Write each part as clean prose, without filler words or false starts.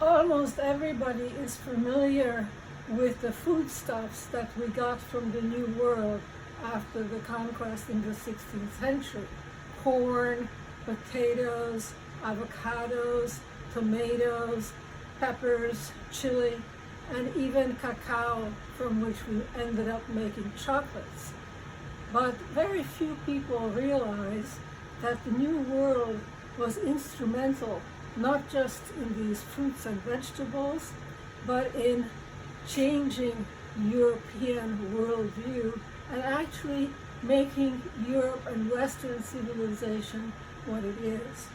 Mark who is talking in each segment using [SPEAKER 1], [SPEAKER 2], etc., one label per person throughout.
[SPEAKER 1] almost everybody is familiar with the foodstuffs that we got from the New World after the conquest in the 16th century. Corn, potatoes, avocados, tomatoes, peppers, chili, and even cacao, from which we ended up making chocolates. But very few people realize that the New World was instrumental not just in these fruits and vegetables, but in changing European worldview and actually making Europe and Western civilization what it is.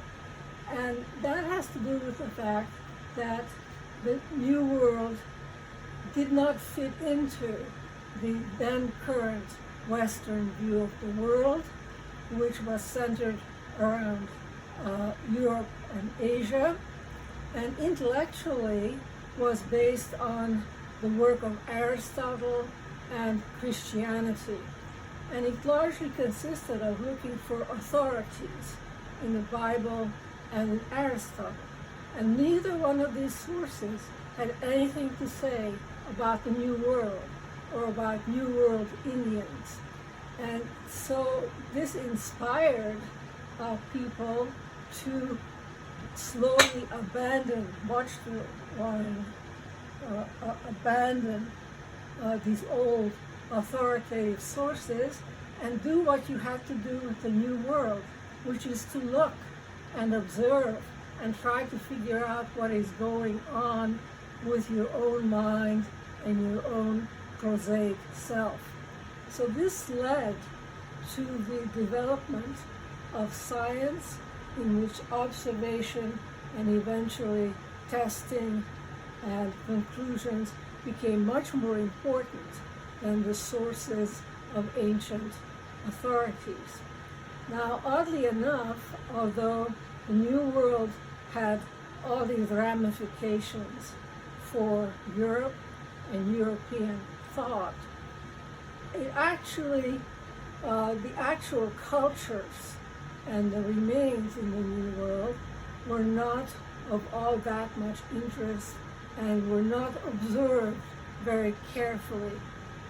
[SPEAKER 1] And that has to do with the fact that the New World did not fit into the then current Western view of the world, which was centered around Europe and Asia, and intellectually was based on the work of Aristotle and Christianity. And it largely consisted of looking for authorities in the Bible and in Aristotle. And neither one of these sources had anything to say about the New World or about New World Indians. And so this inspired people to slowly abandon, abandon these old authoritative sources and do what you had to do with the New World, which is to look and observe and try to figure out what is going on with your own mind and your own prosaic self. So this led to the development of science, in which observation and eventually testing and conclusions became much more important than the sources of ancient authorities. Now, oddly enough, although the New World had all these ramifications for Europe and European thought, it actually, the actual cultures and the remains in the New World were not of all that much interest and were not observed very carefully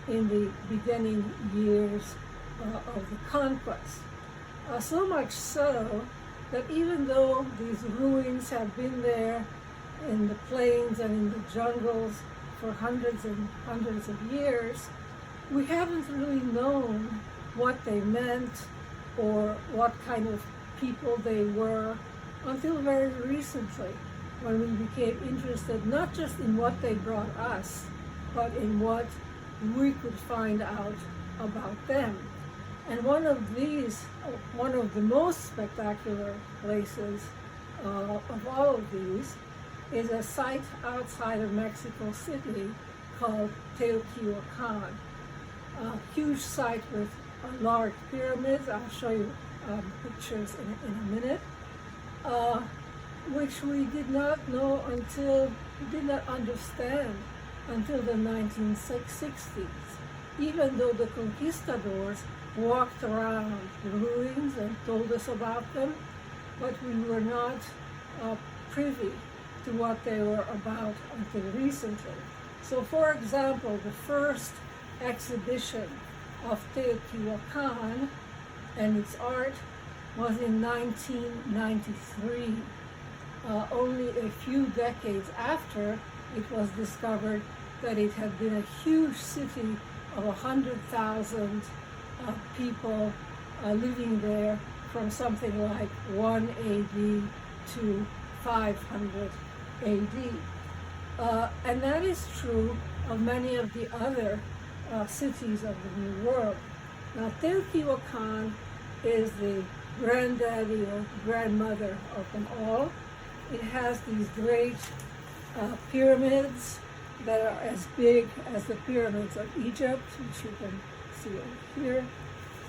[SPEAKER 1] in the beginning years of the conquest. So much so that even though these ruins have been there in the plains and in the jungles for hundreds and hundreds of years, we haven't really known what they meant or what kind of people they were until very recently, when we became interested not just in what they brought us, but in what we could find out about them. And one of the most spectacular places of all of these is a site outside of Mexico City called Teotihuacan, a huge site with large pyramids. I'll show you pictures in a minute, which we did not understand until the 1960s, even though the conquistadors walked around the ruins and told us about them, but we were not privy to what they were about until recently. So, for example, the first exhibition of Teotihuacan and its art was in 1993, only a few decades after it was discovered that it had been a huge city of 100,000 people living there from something like 1 AD to 500 AD. And that is true of many of the other cities of the New World. Now, Teotihuacan is the granddaddy or grandmother of them all. It has these great pyramids that are as big as the pyramids of Egypt, which you can see over here.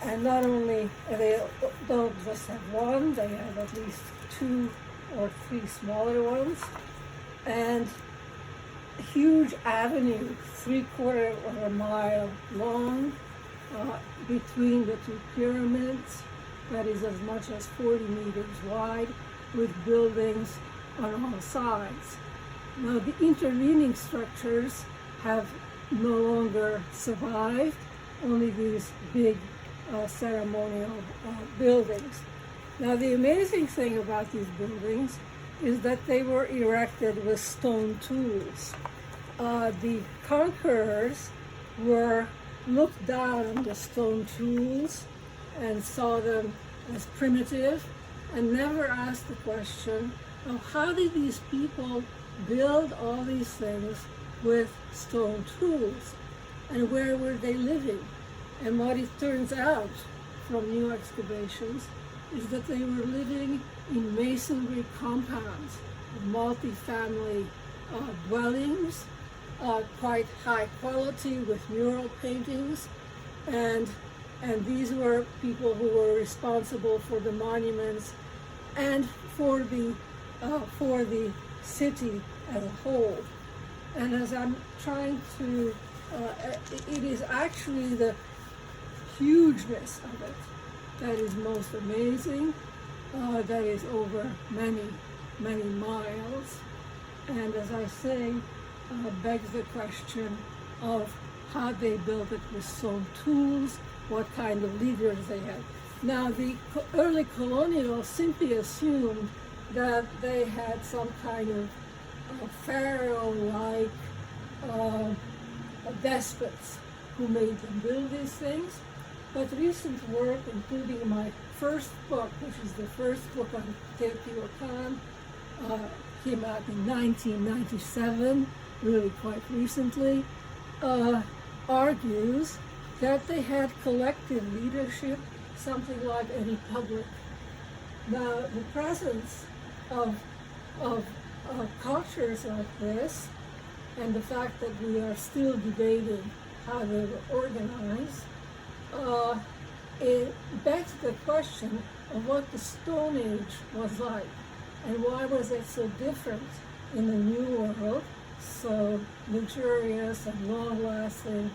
[SPEAKER 1] And not only they don't just have one, they have at least 2 or 3 smaller ones. And huge avenue, 3/4 of a mile long, between the 2 pyramids, that is as much as 40 meters wide, with buildings on all sides. Now the intervening structures have no longer survived, only these big ceremonial buildings. Now the amazing thing about these buildings is that they were erected with stone tools. The conquerors were looked down on the stone tools and saw them as primitive and never asked the question of how did these people build all these things with stone tools, and where were they living? And what it turns out from new excavations is that they were living in masonry compounds, multi-family dwellings, quite high quality with mural paintings, and these were people who were responsible for the monuments and for the city as a whole. And as I'm trying to, it is actually the hugeness of it that is most amazing, that is over many, many miles. And as I say, begs the question of how they built it with stone tools, what kind of leaders they had. Now, the early colonials simply assumed that they had some kind of pharaoh-like despots who made them build these things. But recent work, including my first book, which is the first book on Teotihuacan, came out in 1997, really quite recently, argues that they had collective leadership, something like a republic. Now, the presence of cultures like this, and the fact that we are still debating how they were organized, it begs the question of what the Stone Age was like, and why was it so different in the New World, so luxurious and long-lasting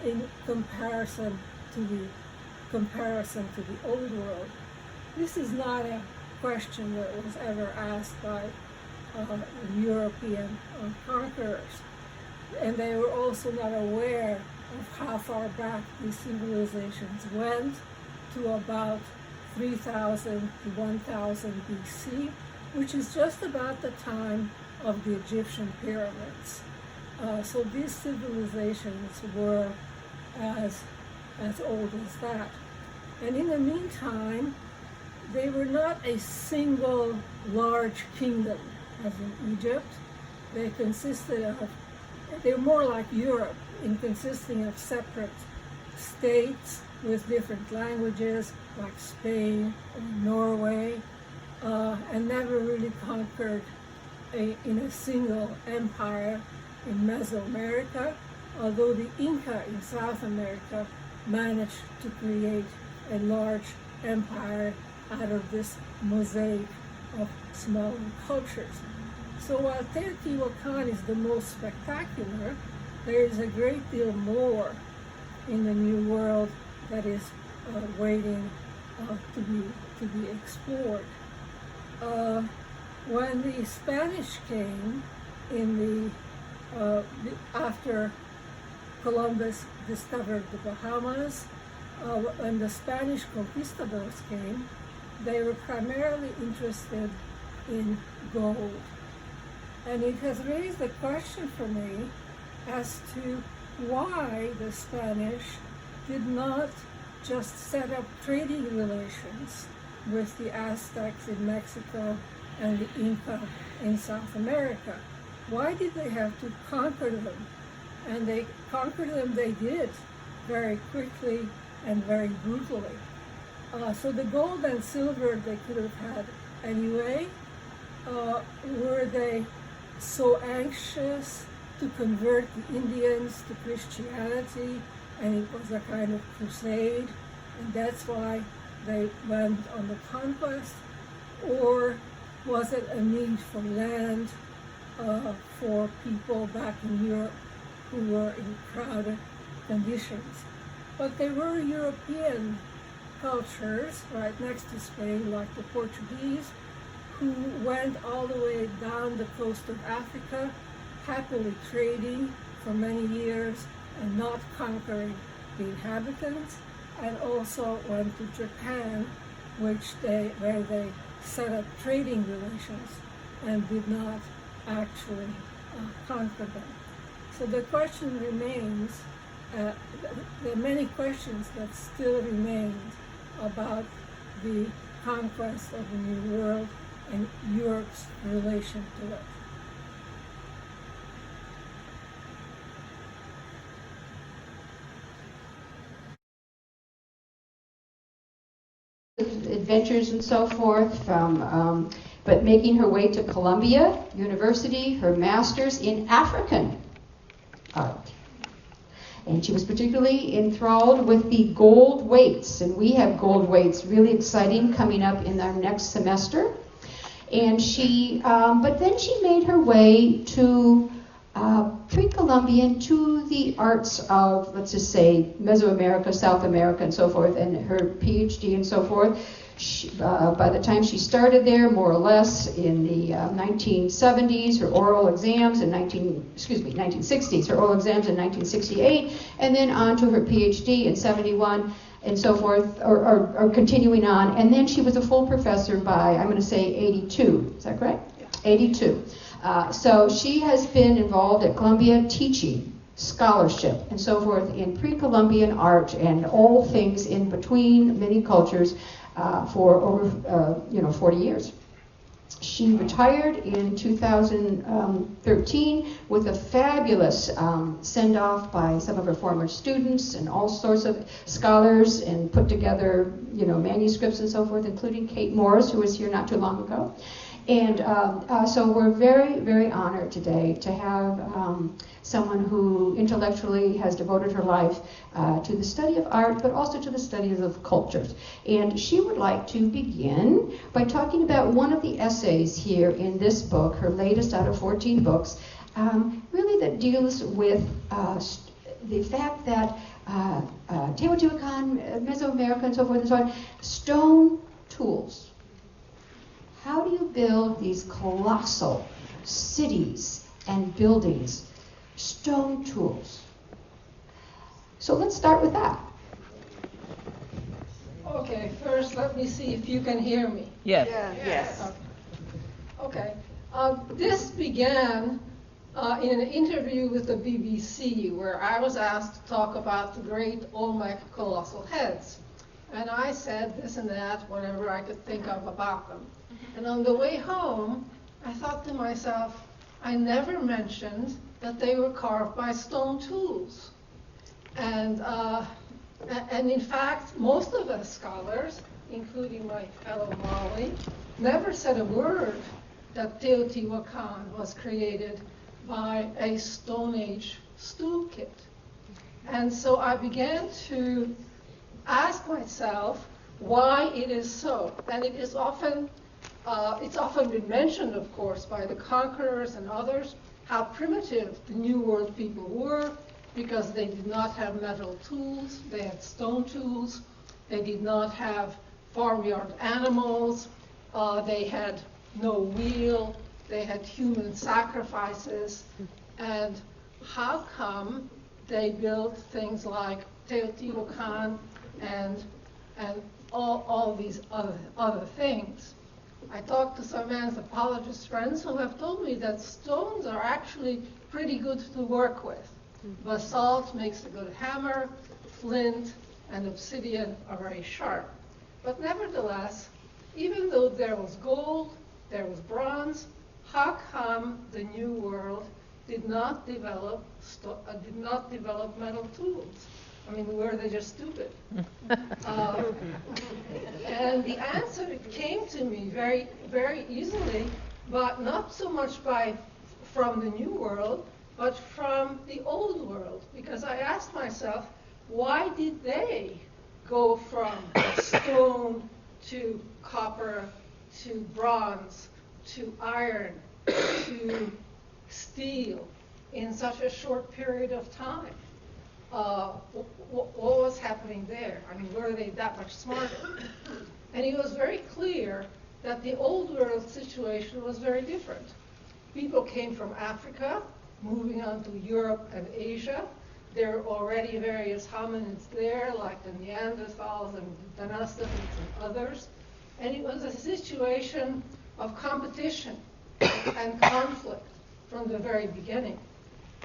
[SPEAKER 1] in comparison to the Old World. This is not a question that was ever asked by European conquerors, and they were also not aware of how far back these civilizations went, to about 3000 to 1000 BC, which is just about the time of the Egyptian pyramids. So these civilizations were as old as that. And in the meantime, they were not a single large kingdom as in Egypt. They were more like Europe, in consisting of separate states with different languages, like Spain or Norway, and never really conquered in a single empire in Mesoamerica, although the Inca in South America managed to create a large empire out of this mosaic of smaller cultures. So while Teotihuacan is the most spectacular, there is a great deal more in the New World that is waiting to be explored. When the Spanish came after Columbus discovered the Bahamas, when the Spanish conquistadors came, they were primarily interested in gold. And it has raised the question for me as to why the Spanish did not just set up trading relations with the Aztecs in Mexico and the Inca in South America. Why did they have to conquer them? And they conquered them, they did, very quickly and very brutally. So the gold and silver they could have had anyway. Were they so anxious to convert the Indians to Christianity, and it was a kind of crusade, and that's why they went on the conquest? Or was it a need for land for people back in Europe who were in crowded conditions? But there were European cultures right next to Spain, like the Portuguese, who went all the way down the coast of Africa, happily trading for many years and not conquering the inhabitants, and also went to Japan, where they set up trading relations and did not actually conquer them. So the question remains, there are many questions that still remain about the conquest of the New World and Europe's relation to it.
[SPEAKER 2] Adventures and so forth, but making her way to Columbia University, her master's in African art. And she was particularly enthralled with the gold weights, and we have gold weights, really exciting, coming up in our next semester. And but then she made her way to pre-Columbian, to the arts of, let's just say, Mesoamerica, South America, and so forth, and her PhD and so forth. By the time she started there, more or less, in the 1970s, her oral exams in 1960s, her oral exams in 1968, and then on to her PhD in 71, and so forth, or continuing on. And then she was a full professor by, I'm going to say, 82. Is that correct? Yeah. 82. So she has been involved at Columbia teaching, scholarship, and so forth in pre-Columbian art and all things in between, many cultures, for over 40 years. She retired in 2013 with a fabulous send-off by some of her former students and all sorts of scholars, and put together manuscripts and so forth, including Kate Morris, who was here not too long ago. And so we're very, very honored today to have someone who intellectually has devoted her life to the study of art, but also to the studies of cultures. And she would like to begin by talking about one of the essays here in this book, her latest out of 14 books, really that deals with the fact that Teotihuacan, Mesoamerica, and so forth and so on, stone tools. How do you build these colossal cities and buildings? Stone tools. So let's start with that.
[SPEAKER 1] Okay, first let me see if you can hear me.
[SPEAKER 3] Yes.
[SPEAKER 4] Yes.
[SPEAKER 1] Okay. This began in an interview with the BBC, where I was asked to talk about the great Olmec colossal heads. And I said this and that, whatever I could think of about them. And on the way home, I thought to myself, I never mentioned that they were carved by stone tools. And in fact, most of the scholars, including my fellow Molly, never said a word that Teotihuacan was created by a Stone Age stool kit. And so I began to ask myself why it is so. And it is often it's often been mentioned, of course, by the conquerors and others, how primitive the New World people were, because they did not have metal tools, they had stone tools, they did not have farmyard animals, they had no wheel, they had human sacrifices. And how come they built things like Teotihuacan and all these other things? I talked to some anthropologist friends who have told me that stones are actually pretty good to work with. Basalt makes a good hammer, flint and obsidian are very sharp. But nevertheless, even though there was gold, there was bronze, how come the New World did not develop metal tools? I mean, were they just stupid? And the answer came to me very, very easily, but not so much from the New World, but from the Old World. Because I asked myself, why did they go from stone to copper to bronze to iron to steel in such a short period of time? What was happening there? I mean, were they that much smarter? And it was very clear that the old world situation was very different. People came from Africa, moving on to Europe and Asia. There were already various hominids there, like the Neanderthals and the Denisovans and others. And it was a situation of competition and conflict from the very beginning.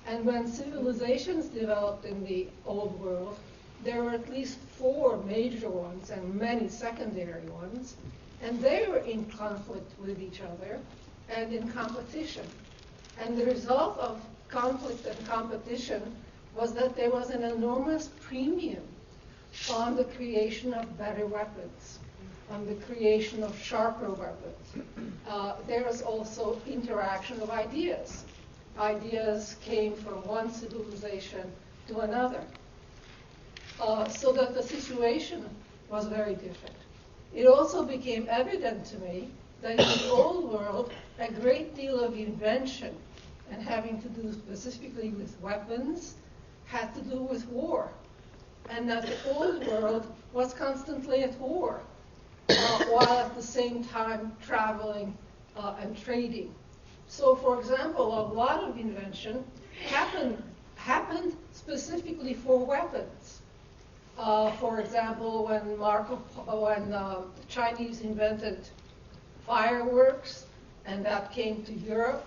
[SPEAKER 1] And when civilizations developed in the old world, there were at least 4 major ones and many secondary ones, and they were in conflict with each other and in competition. And the result of conflict and competition was that there was an enormous premium on the creation of better weapons, on the creation of sharper weapons. There was also interaction of ideas. Ideas came from one civilization to another. So that the situation was very different. It also became evident to me that in the old world, a great deal of invention, and having to do specifically with weapons, had to do with war. And that the old world was constantly at war, while at the same time traveling and trading. So, for example, a lot of invention happened specifically for weapons. For example, when the Chinese invented fireworks and that came to Europe,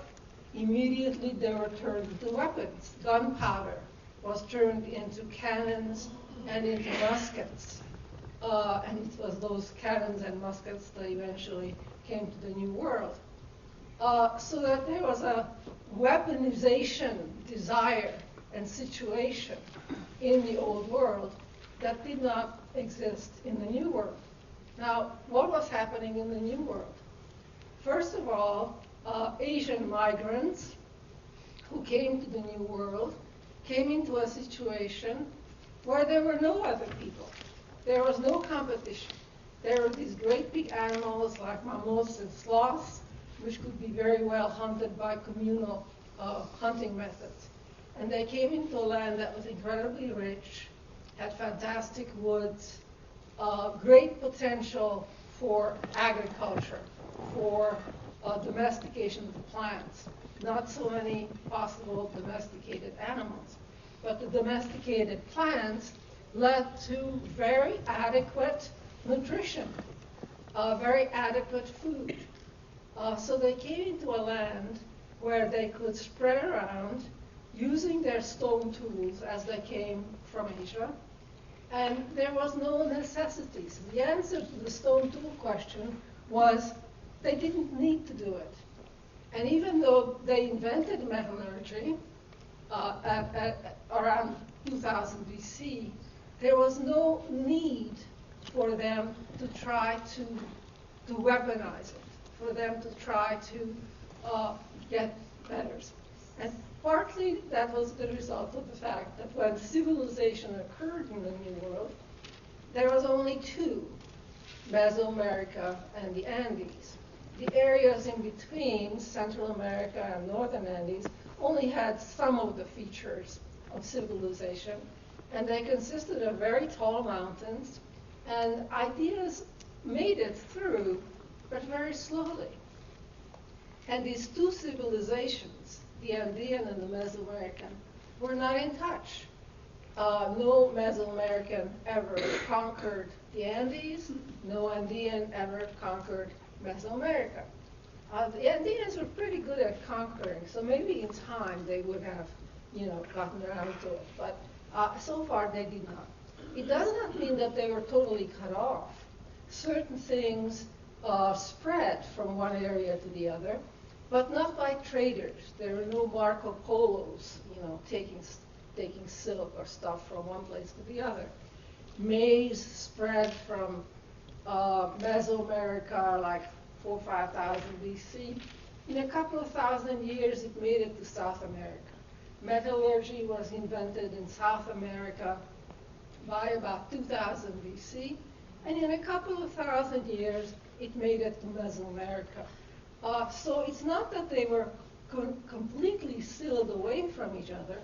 [SPEAKER 1] immediately they were turned into weapons. Gunpowder was turned into cannons and into muskets. And it was those cannons and muskets that eventually came to the New World. So that there was a weaponization desire and situation in the old world that did not exist in the New World. Now, what was happening in the New World? First of all, Asian migrants who came to the New World came into a situation where there were no other people. There was no competition. There were these great big animals like mammoths and sloths, which could be very well hunted by communal hunting methods. And they came into a land that was incredibly rich, had fantastic woods, great potential for agriculture, for domestication of the plants. Not so many possible domesticated animals. But the domesticated plants led to very adequate nutrition, very adequate food. So they came into a land where they could spread around using their stone tools as they came from Asia, and there was no necessities. The answer to the stone tool question was they didn't need to do it. And even though they invented metallurgy around 2000 BC, there was no need for them to try to weaponize it, for them to try to get better. And partly that was the result of the fact that when civilization occurred in the New World, there was only 2, Mesoamerica and the Andes. The areas in between, Central America and Northern Andes, only had some of the features of civilization, and they consisted of very tall mountains, and ideas made it through, but very slowly. And these 2 civilizations, the Andean and the Mesoamerican, were not in touch. No Mesoamerican ever conquered the Andes. No Andean ever conquered Mesoamerica. The Andeans were pretty good at conquering, so maybe in time they would have, gotten around to it. But so far they did not. It does not mean that they were totally cut off. Certain things spread from one area to the other, but not by traders. There were no Marco Polos, taking silk or stuff from one place to the other. Maize spread from Mesoamerica like 4,000 or 5,000 BC. In a couple of thousand years, it made it to South America. Metallurgy was invented in South America by about 2000 BC, and in a couple of thousand years, it made it to Mesoamerica. So it's not that they were completely sealed away from each other,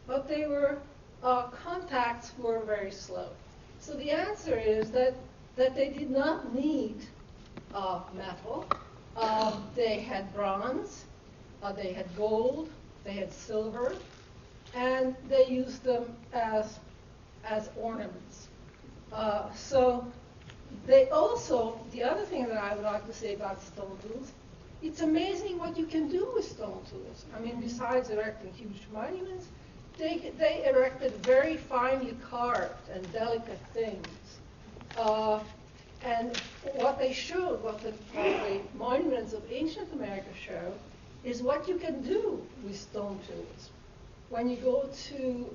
[SPEAKER 1] but they were contacts were very slow. So the answer is that they did not need
[SPEAKER 3] metal. They had bronze, they had gold, they had silver, and they used them as ornaments. So they also, the other thing that I would like to say about stone tools, it's amazing what you can do with stone tools. I mean, besides erecting huge monuments, they erected very finely carved and delicate things. And what they showed, what the monuments of ancient America show, is what you can do with stone tools. When you go to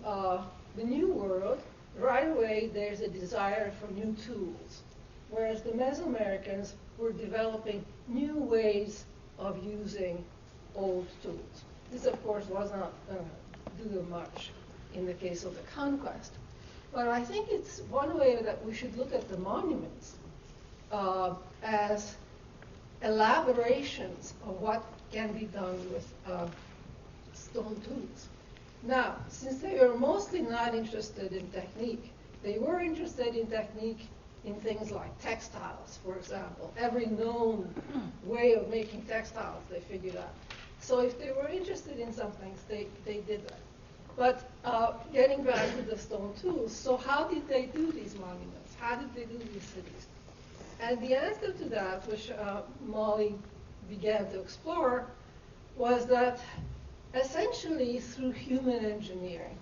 [SPEAKER 3] the New World, right away there's a desire for new tools, whereas the Mesoamericans were developing new ways of using old tools. This, of course, was not do them much in the case of the conquest. But I think it's one way that we should look at the monuments as elaborations of what can be done with stone tools. Now, since they were mostly not interested in technique, they were interested in technique in things like textiles, for example. Every known way of making textiles they figured out. So if they were interested in some things, they did that. But getting back to the stone tools, so how did they do these monuments? How did they do these cities? And the answer to that, which Molly began to explore, was that essentially through human engineering,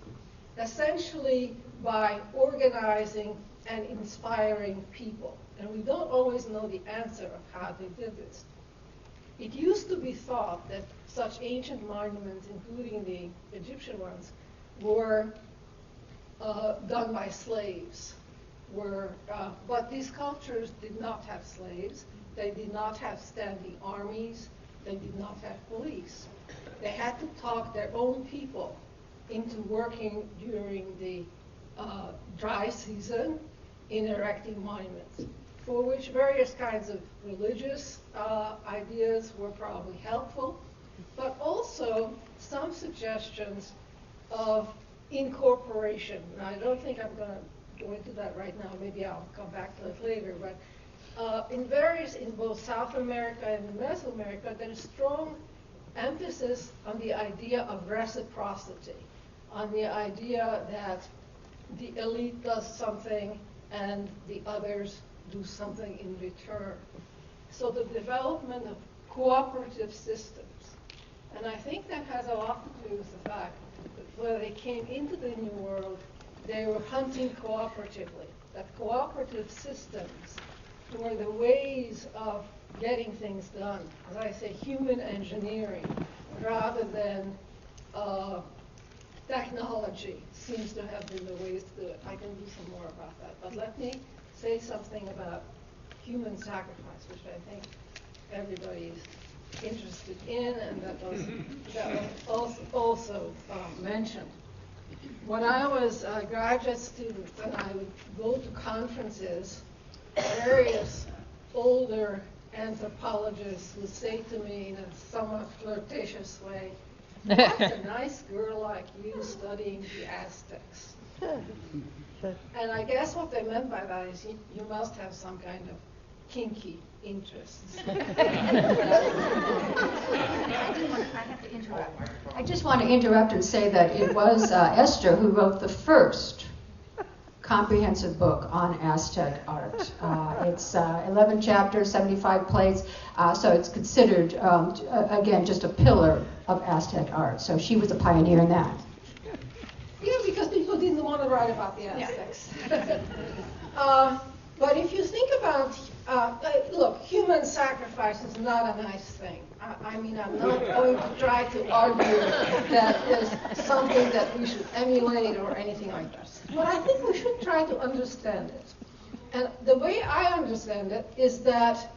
[SPEAKER 3] essentially by organizing and inspiring people. And we don't always know the answer of how they did this. It used to be thought that such ancient monuments, including the Egyptian ones, were done by slaves. But these cultures did not have slaves. They did not have standing armies. They did not have police. They had to talk their own people into working during the dry season in erecting monuments, for which various kinds of religious ideas were probably helpful, but also some suggestions of incorporation. Now, I don't think I'm going to go into that right now. Maybe I'll come back to it later. But in both South America and Mesoamerica, there is strong emphasis on the idea of reciprocity, on the idea that the elite does something and the others do something in return. So the development of cooperative systems. And I think that has a lot to do with the fact that when they came into the New World, they were hunting cooperatively. That cooperative systems were the ways of getting things done. As I say, human engineering rather than technology seems to have been the ways to do it. I can do some more about that. But let me say something about human sacrifice, which I think everybody is interested in, and that was also mentioned. When I was a graduate student and I would go to conferences, various older anthropologists would say to me in a somewhat flirtatious way, "That's a nice girl like you studying the Aztecs." And I guess what they meant by that is you must have some kind of kinky interests.
[SPEAKER 2] I have to interrupt. I just want to interrupt and say that it was Esther who wrote the first comprehensive book on Aztec art. It's 11 chapters, 75 plates, so it's considered, again, just a pillar of Aztec art. So she was a pioneer in that.
[SPEAKER 3] Yeah, because people didn't want to write about the Aztecs. But if you think about, look, human sacrifice is not a nice thing. I mean, I'm not going to try to argue that it's something that we should emulate or anything like that. But I think we should try to understand it. And the way I understand it is that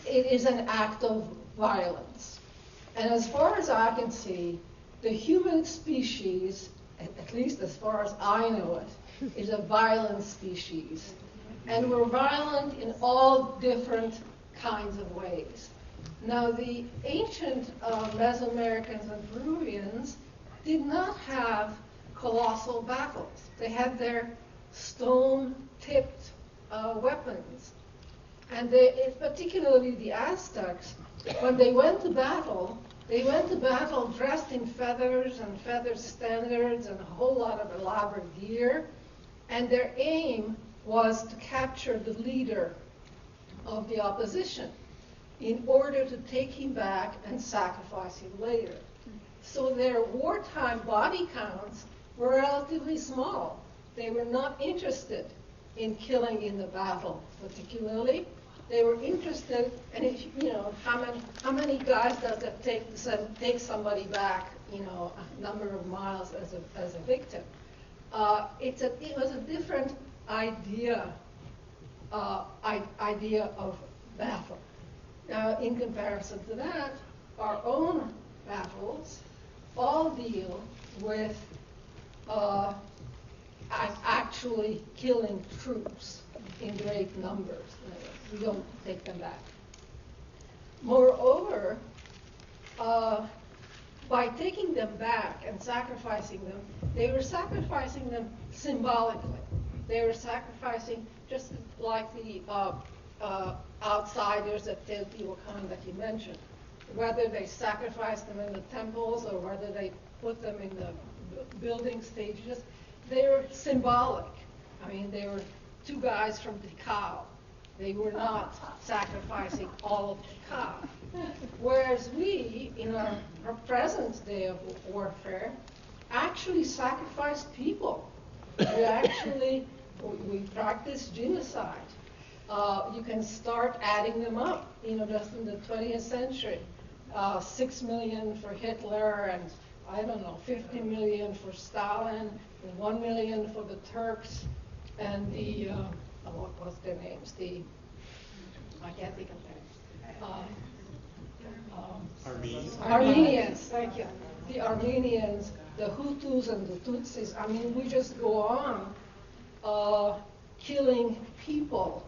[SPEAKER 3] it is an act of violence. And as far as I can see, the human species, at least as far as I know it, is a violent species. And we're violent in all different kinds of ways. Now, the ancient Mesoamericans and Peruvians did not have colossal battles. They had their stone-tipped weapons. And particularly the Aztecs, when they went to battle dressed in feathers and feather standards and a whole lot of elaborate gear. And their aim was to capture the leader of the opposition in order to take him back and sacrifice him later. So their wartime body counts were relatively small. They were not interested in killing in the battle, particularly. They were interested, and if, how many guys does it take to take somebody back, a number of miles as a victim? It was a different idea of battle. Now, in comparison to that, our own battles all deal with actually killing troops in great numbers. We don't take them back. Moreover, by taking them back and sacrificing them, they were sacrificing them symbolically. They were sacrificing just like the outsiders at Teotihuacan that you mentioned. Whether they sacrificed them in the temples or whether they put them in the building stages, they were symbolic. I mean, they were two guys from Tikal. They were not sacrificing all of Tikal. Whereas we, in our present day of warfare, actually sacrifice people. We practice genocide. You can start adding them up, just in the 20th century. 6 million for Hitler, and 50 million for Stalin, and 1 million for the Turks, and the, what was their names? I can't think of their names. Armenians, thank you. The Armenians, the Hutus, and the Tutsis. I mean, we just go on killing people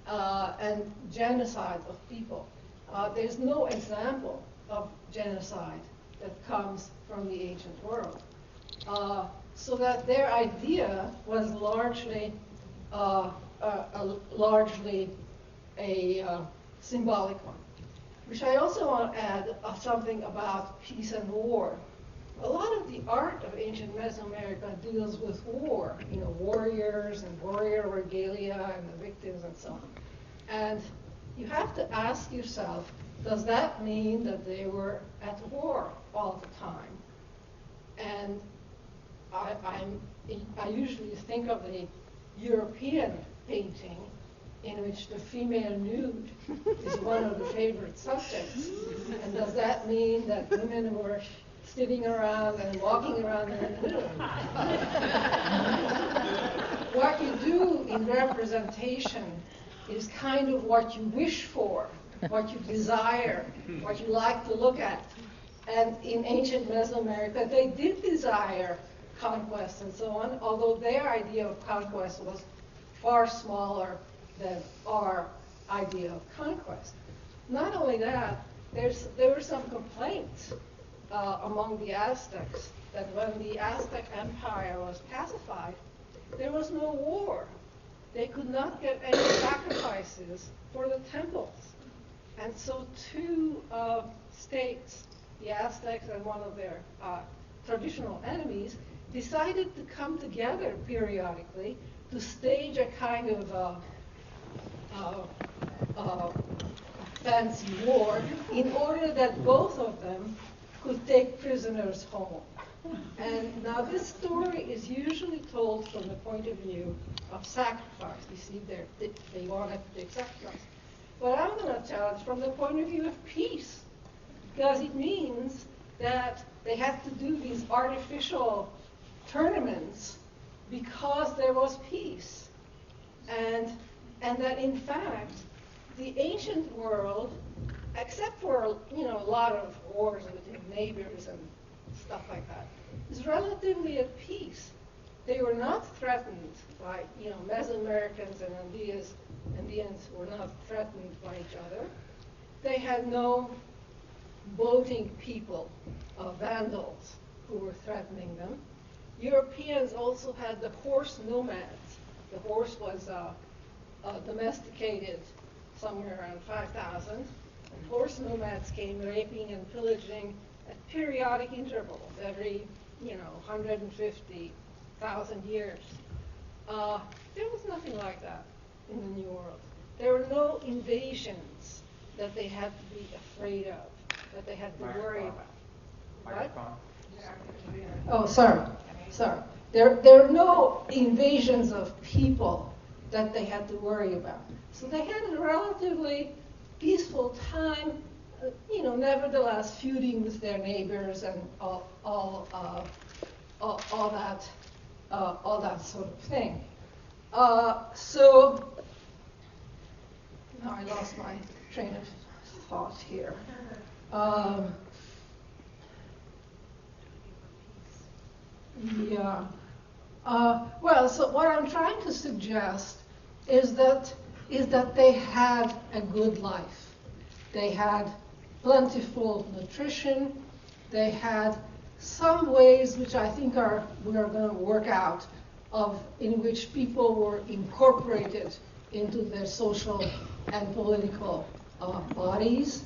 [SPEAKER 3] and genocide of people. There's no example of genocide that comes from the ancient world. So that their idea was largely a symbolic one. Which I also want to add something about peace and war. A lot of the art of ancient Mesoamerica deals with war, warriors and warrior regalia and the victims and so on. And you have to ask yourself, does that mean that they were at war all the time? And I usually think of the European painting in which the female nude is one of the favorite subjects. And does that mean that women were sitting around and walking around in the nude? What you do in representation is kind of what you wish for, what you desire, what you like to look at. And in ancient Mesoamerica, they did desire conquest and so on, although their idea of conquest was far smaller than our idea of conquest. Not only that, there were some complaints among the Aztecs that when the Aztec Empire was pacified, there was no war. They could not get any sacrifices for the temples. And so two states, the Aztecs and one of their traditional enemies, decided to come together periodically to stage a kind of fancy war in order that both of them could take prisoners home. And now this story is usually told from the point of view of sacrifice. You see, they wanted to take sacrifice. But I'm going to tell it from the point of view of peace, because it means that they had to do these artificial tournaments because there was peace. And that in fact, the ancient world, except for a lot of wars with neighbors and stuff like that, is relatively at peace. They were not threatened by, Mesoamericans and Andeans were not threatened by each other. They had no boating people, vandals, who were threatening them. Europeans also had the horse nomads. The horse was a domesticated somewhere around 5,000. And horse nomads came raping and pillaging at periodic intervals, every 150,000 years. There was nothing like that in the New World. There were no invasions that they had to be afraid of, that they had to worry about. What? Oh, sorry. There are no invasions of people that they had to worry about. So they had a relatively peaceful time, nevertheless feuding with their neighbors and all that sort of thing. So now I lost my train of thought here. So what I'm trying to suggest is that they had a good life. They had plentiful nutrition. They had some ways, which I think we are going to work out, in which people were incorporated into their social and political bodies.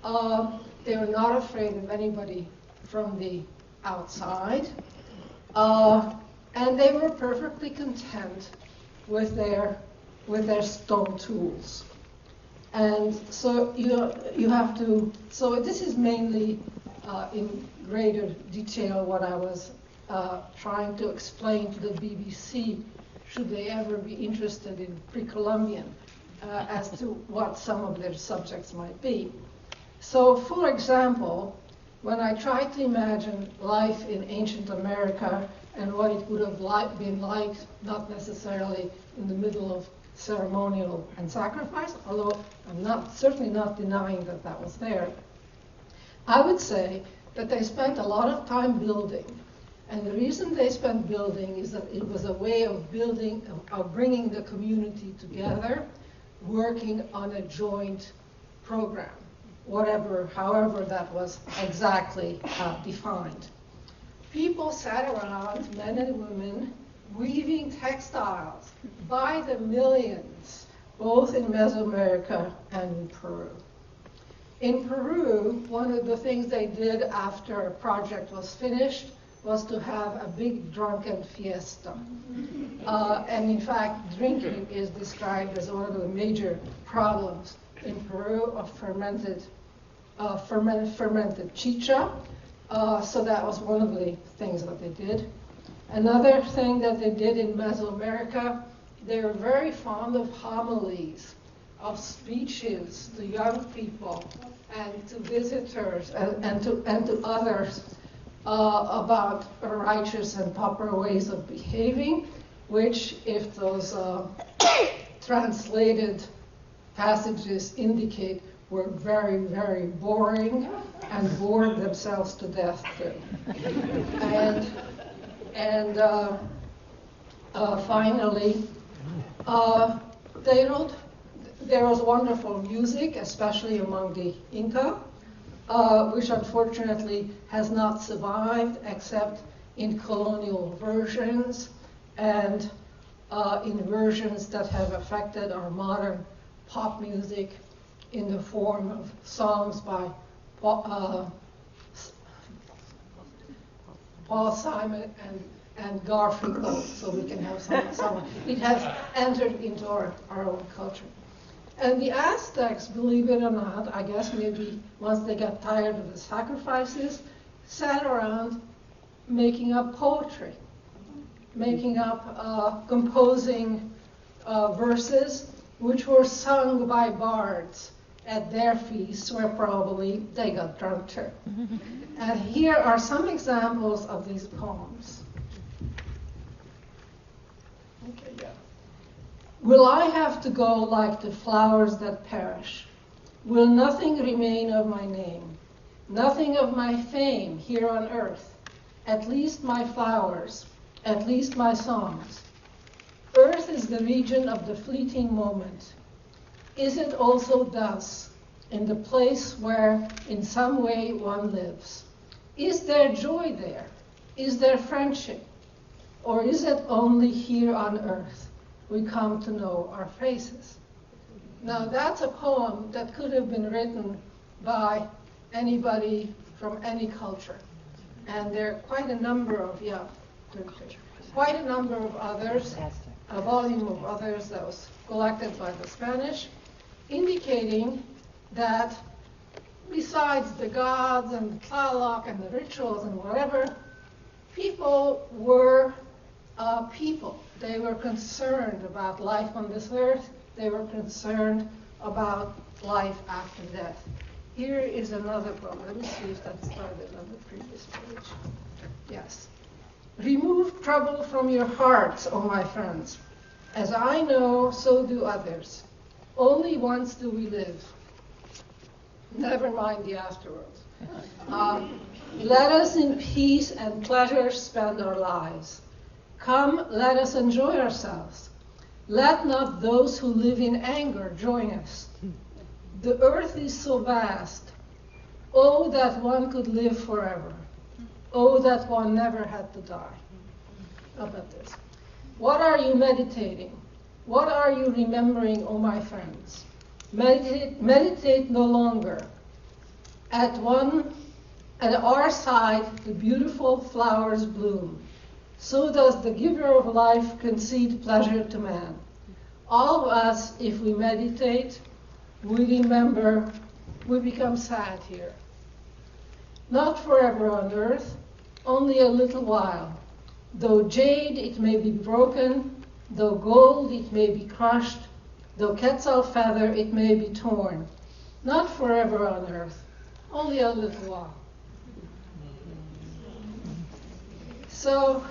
[SPEAKER 3] They were not afraid of anybody from the outside, and they were perfectly content with their stone tools. And so you have to. So this is mainly in greater detail what I was trying to explain to the BBC, should they ever be interested in pre-Columbian, as to what some of their subjects might be. So, for example, when I tried to imagine life in ancient America and what it would have been like, not necessarily in the middle of ceremonial and sacrifice, although I'm certainly not denying that was there, I would say that they spent a lot of time building. And the reason they spent building is that it was a way of bringing the community together, working on a joint program, however that was exactly defined. People sat around, men and women, weaving textiles by the millions, both in Mesoamerica and in Peru. In Peru, one of the things they did after a project was finished was to have a big drunken fiesta. And in fact, drinking is described as one of the major problems in Peru of fermented chicha. So that was one of the things that they did. Another thing that they did in Mesoamerica, they were very fond of homilies, of speeches to young people and to visitors and to others about righteous and proper ways of behaving, which, if those translated passages indicate, were very, very boring and bored themselves to death too. And finally, there was wonderful music, especially among the Inca, which unfortunately has not survived except in colonial versions and in versions that have affected our modern pop music in the form of songs by Paul Simon and Garfunkel, so we can have some. It has entered into our own culture. And the Aztecs, believe it or not, I guess maybe once they got tired of the sacrifices, sat around making up poetry, composing verses which were sung by bards at their feasts, where probably they got drunk too. And here are some examples of these poems. Okay, yeah. Will I have to go like the flowers that perish? Will nothing remain of my name? Nothing of my fame here on earth? At least my flowers, at least my songs. Earth is the region of the fleeting moment. Is it also thus in the place where in some way one lives? Is there joy there? Is there friendship? Or is it only here on earth we come to know our faces? Now that's a poem that could have been written by anybody from any culture. And there are quite a number of, quite a number of others, a volume of others that was collected by the Spanish, indicating that besides the gods and the Tlaloc and the rituals and whatever, people were people. They were concerned about life on this earth. They were concerned about life after death. Here is another poem. Let me see if that started on the previous page. Yes. Remove trouble from your hearts, O my friends. As I know, so do others. Only once do we live. Never mind the afterwards. Let us in peace and pleasure spend our lives. Come, let us enjoy ourselves. Let not those who live in anger join us. The earth is so vast. Oh, that one could live forever. Oh, that one never had to die. How about this? What are you meditating? What are you remembering, O my friends? Meditate no longer. At our side, the beautiful flowers bloom. So does the giver of life concede pleasure to man. All of us, if we meditate, we remember, we become sad here. Not forever on earth, only a little while. Though jade, it may be broken. Though gold, it may be crushed. Though quetzal feather, it may be torn. Not forever on earth, only a little while. So,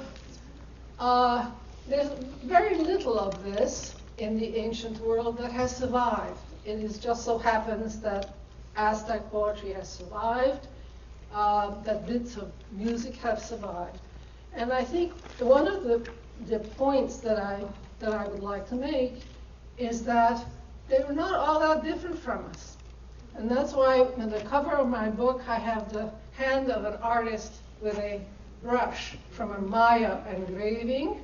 [SPEAKER 3] there's very little of this in the ancient world that has survived. It is just so happens that Aztec poetry has survived, that bits of music have survived. And I think one of the points that I would like to make is that they were not all that different from us. And that's why on the cover of my book I have the hand of an artist with a brush from a Maya engraving,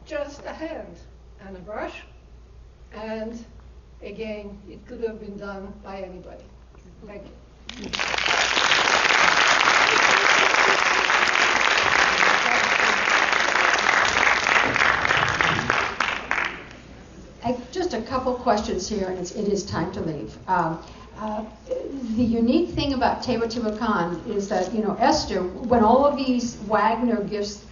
[SPEAKER 3] just a hand and a brush, and again, it could have been done by anybody. Thank you.
[SPEAKER 2] Just a couple questions here, and it is time to leave. The unique thing about Teotihuacan is that, Esther, when all of these Wagner gifts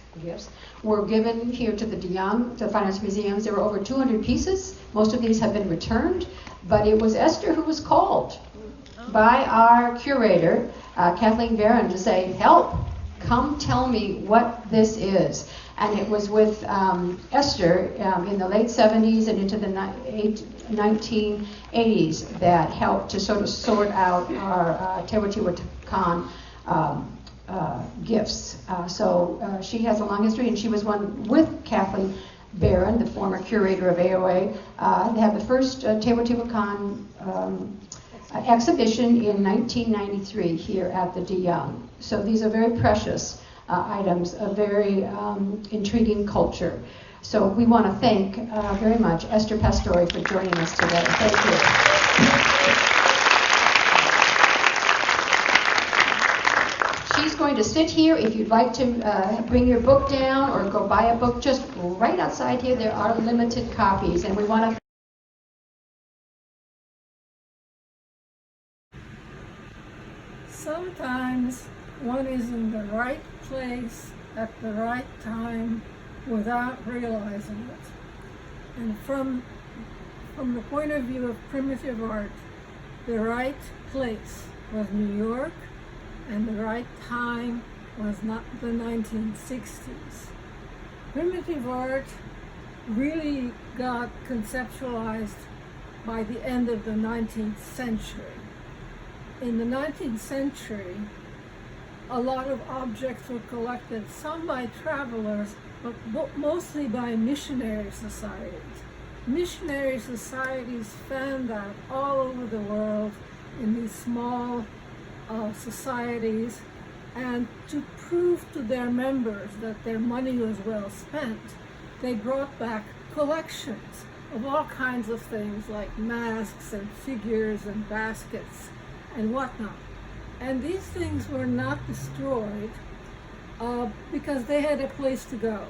[SPEAKER 2] were given here to the Diyang, to the Finance Museums, there were over 200 pieces. Most of these have been returned, but it was Esther who was called by our curator, Kathleen Barron, to say, help, come tell me what this is. And it was with Esther in the late 70s and into the 1980s that helped to sort of sort out our Teotihuacan gifts. So she has a long history, and she was one with Kathleen Barron, the former curator of AOA. They had the first Teotihuacan exhibition in 1993 here at the Diyang. So these are very precious items, a very intriguing culture. So we want to thank very much Esther Pasztory for joining us today. Thank you. She's going to sit here. If you'd like to bring your book down or go buy a book, just right outside here, there are limited copies, and we want to
[SPEAKER 1] Sometimes one is in the right place at the right time without realizing it. And from the point of view of primitive art, the right place was New York, and the right time was not the 1960s. Primitive art really got conceptualized by the end of the 19th century. In the 19th century, a lot of objects were collected, some by travelers, but mostly by missionary societies. Missionary societies fanned out all over the world in these small societies, and to prove to their members that their money was well spent, they brought back collections. of all kinds of things like masks and figures and baskets and whatnot. And these things were not destroyed because they had a place to go.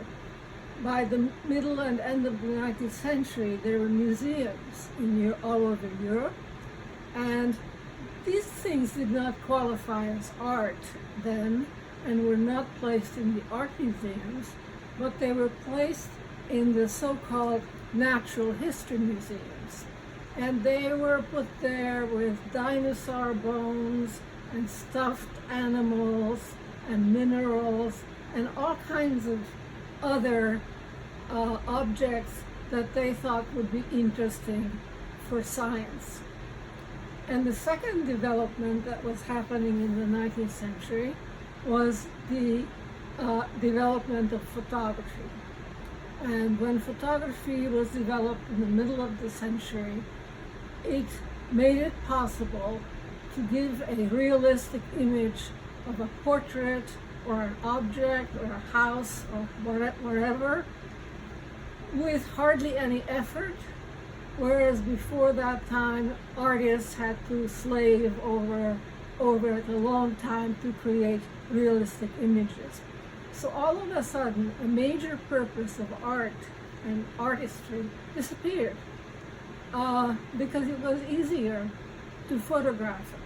[SPEAKER 1] By the middle and end of the 19th century, there were museums all over Europe, and these things did not qualify as art then and were not placed in the art museums, but they were placed in the so-called natural history museums. And they were put there with dinosaur bones and stuffed animals and minerals and all kinds of other objects that they thought would be interesting for science. And the second development that was happening in the 19th century was the development of photography. And when photography was developed in the middle of the century, it made it possible to give a realistic image of a portrait or an object or a house or whatever with hardly any effort, whereas before that time artists had to slave over it a long time to create realistic images. So all of a sudden a major purpose of art and artistry disappeared because it was easier to photograph it.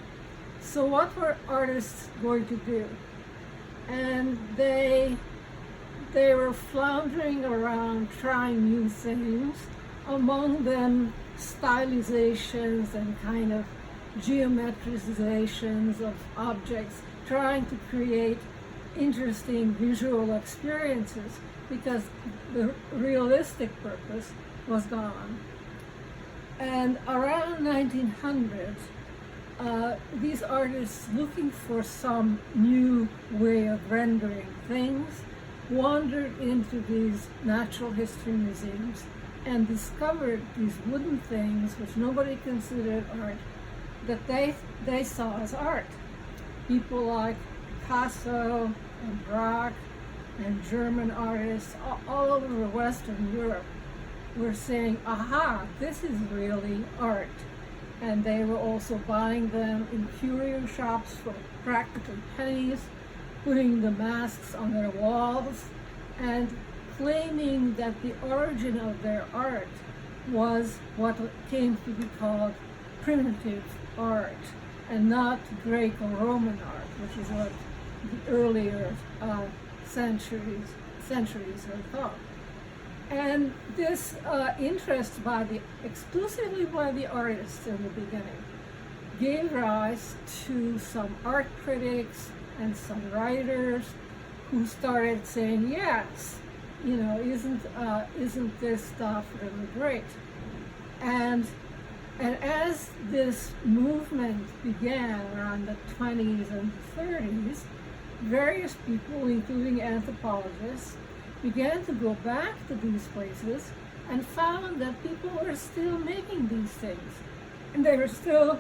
[SPEAKER 1] So what were artists going to do? And they were floundering around trying new things, among them stylizations and kind of geometrizations of objects, trying to create interesting visual experiences because the realistic purpose was gone. And around 1900, these artists looking for some new way of rendering things wandered into these natural history museums and discovered these wooden things which nobody considered art that they saw as art. People like Picasso and Braque and German artists all over Western Europe were saying, aha, this is really art. And they were also buying them in curio shops for practically pennies, putting the masks on their walls, and claiming that the origin of their art was what came to be called primitive art, and not Greco-Roman art, which is what the earlier centuries had thought. And this interest exclusively by the artists in the beginning gave rise to some art critics and some writers who started saying, yes, isn't this stuff really great? And as this movement began around the 20s and the 30s, various people, including anthropologists, began to go back to these places and found that people were still making these things. And they were still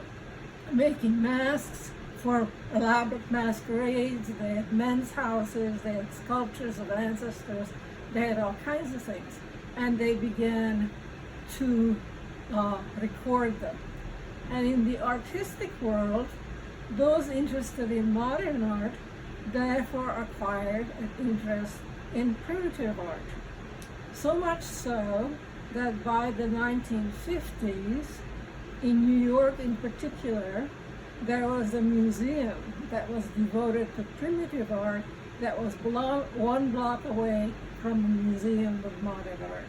[SPEAKER 1] making masks for elaborate masquerades. They had men's houses, they had sculptures of ancestors, they had all kinds of things. And they began to record them. And in the artistic world, those interested in modern art therefore acquired an interest in primitive art. So much so that by the 1950s, in New York in particular, there was a museum that was devoted to primitive art that was one block away from the Museum of Modern Art.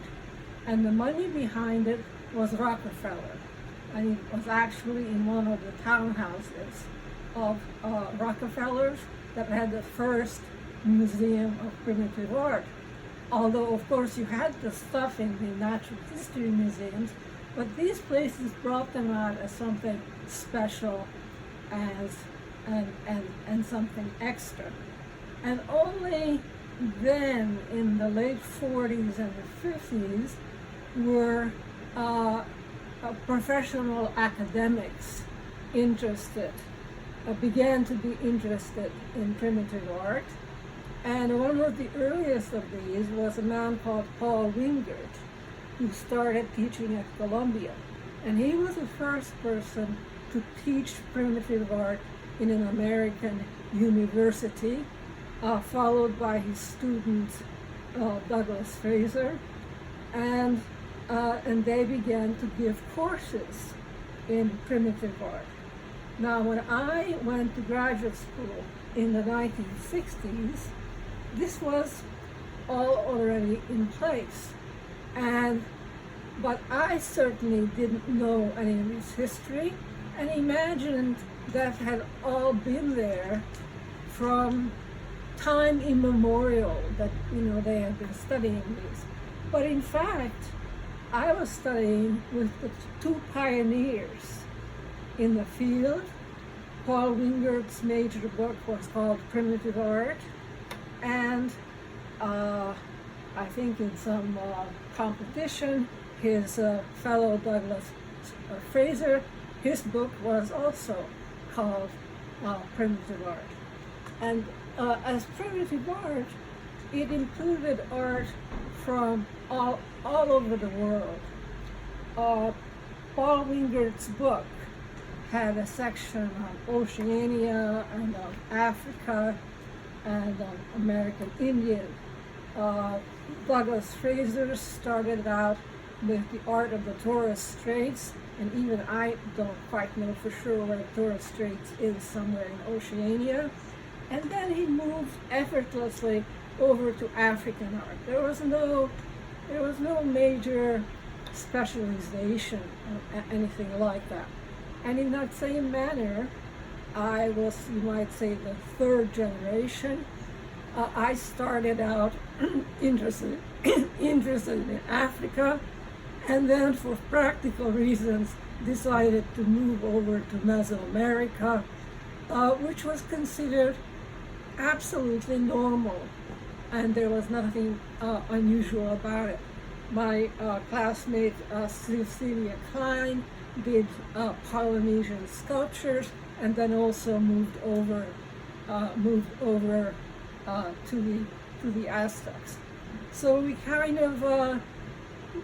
[SPEAKER 1] And the money behind it was Rockefeller. And it was actually in one of the townhouses of Rockefellers that had the first museum of primitive art. Although, of course, you had the stuff in the natural history museums, but these places brought them out as something special and something extra. And only then, in the late 40s and the 50s, were professional academics began to be interested in primitive art. And one of the earliest of these was a man called Paul Wingert. who started teaching at Columbia. And he was the first person to teach primitive art in an American university, followed by his student Douglas Fraser, and they began to give courses in primitive art. Now, when I went to graduate school in the 1960s, this was all already in place, but I certainly didn't know any of its history, and imagined that had all been there from time immemorial, that they had been studying these. But in fact, I was studying with the two pioneers in the field. Paul Wingert's major book was called Primitive Art, and I think in some competition, his fellow Douglas Fraser, his book was also called Primitive Art. And as primitive art, it included art from all over the world. Paul Wingert's book had a section on Oceania and on Africa and on American Indian. Douglas Fraser started out with the art of the Torres Straits, and even I don't quite know for sure where Torres Straits is, somewhere in Oceania. And then he moved effortlessly over to African art. There was no major specialization or anything like that. And in that same manner, I was, you might say, the third generation. I started out interested in Africa, and then for practical reasons decided to move over to Mesoamerica, which was considered absolutely normal, and there was nothing unusual about it. My classmate Cecilia Klein did Polynesian sculptures, and then also moved over to the Aztecs. So we kind of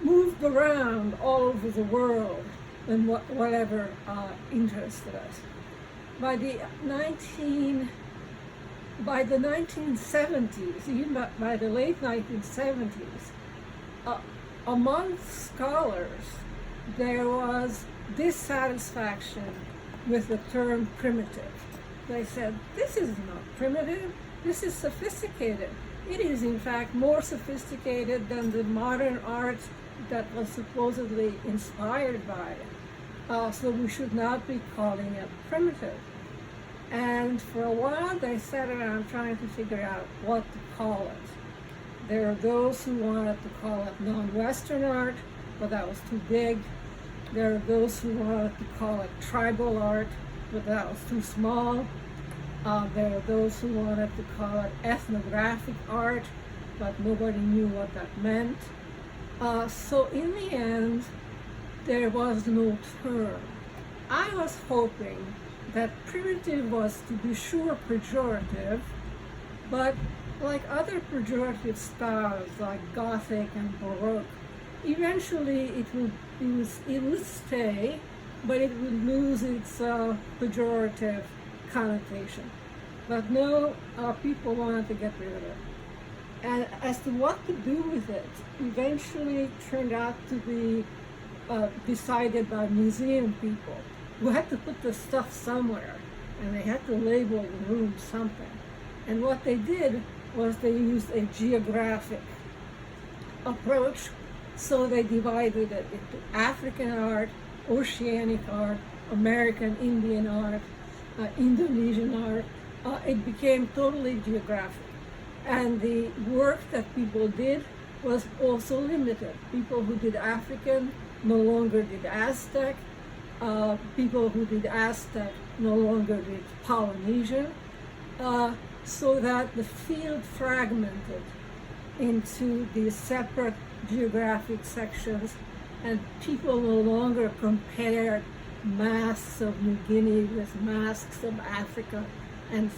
[SPEAKER 1] moved around all over the world and whatever interested us. By the 1970s, even by the late 1970s, among scholars, there was dissatisfaction with the term primitive. They said, this is not primitive, this is sophisticated. It is in fact more sophisticated than the modern art that was supposedly inspired by it. So we should not be calling it primitive. And for a while they sat around trying to figure out what to call it. There are those who wanted to call it non-Western art, but that was too big. There are those who wanted to call it tribal art, but that was too small. There are those who wanted to call it ethnographic art, but nobody knew what that meant. So in the end, there was no term. I was hoping that primitive was, to be sure, pejorative, but like other pejorative styles like Gothic and Baroque, eventually it would stay, but it would lose its pejorative connotation. But no, people wanted to get rid of it. And as to what to do with it, eventually turned out to be decided by museum people who had to put the stuff somewhere, and they had to label the room something. And what they did was they used a geographic approach, so they divided it into African art, Oceanic art, American Indian art, Indonesian art. It became totally geographic. And the work that people did was also limited. People who did African no longer did Aztec. People who did Aztec no longer did Polynesian. So that the field fragmented into these separate geographic sections, and people no longer compared masks of New Guinea with masks of Africa and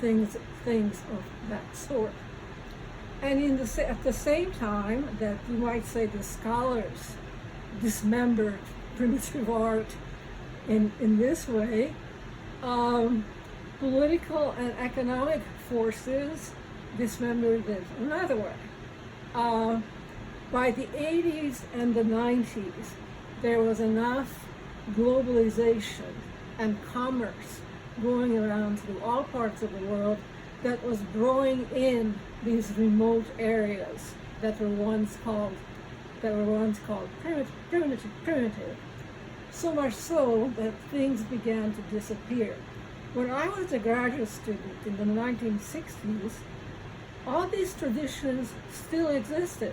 [SPEAKER 1] things of that sort. And at the same time that you might say the scholars dismembered primitive art in this way, political and economic forces dismembered it another way. By the 80s and the 90s, there was enough globalization and commerce going around through all parts of the world that was growing in these remote areas that were once called primitive. So much so that things began to disappear. When I was a graduate student in the 1960s, all these traditions still existed.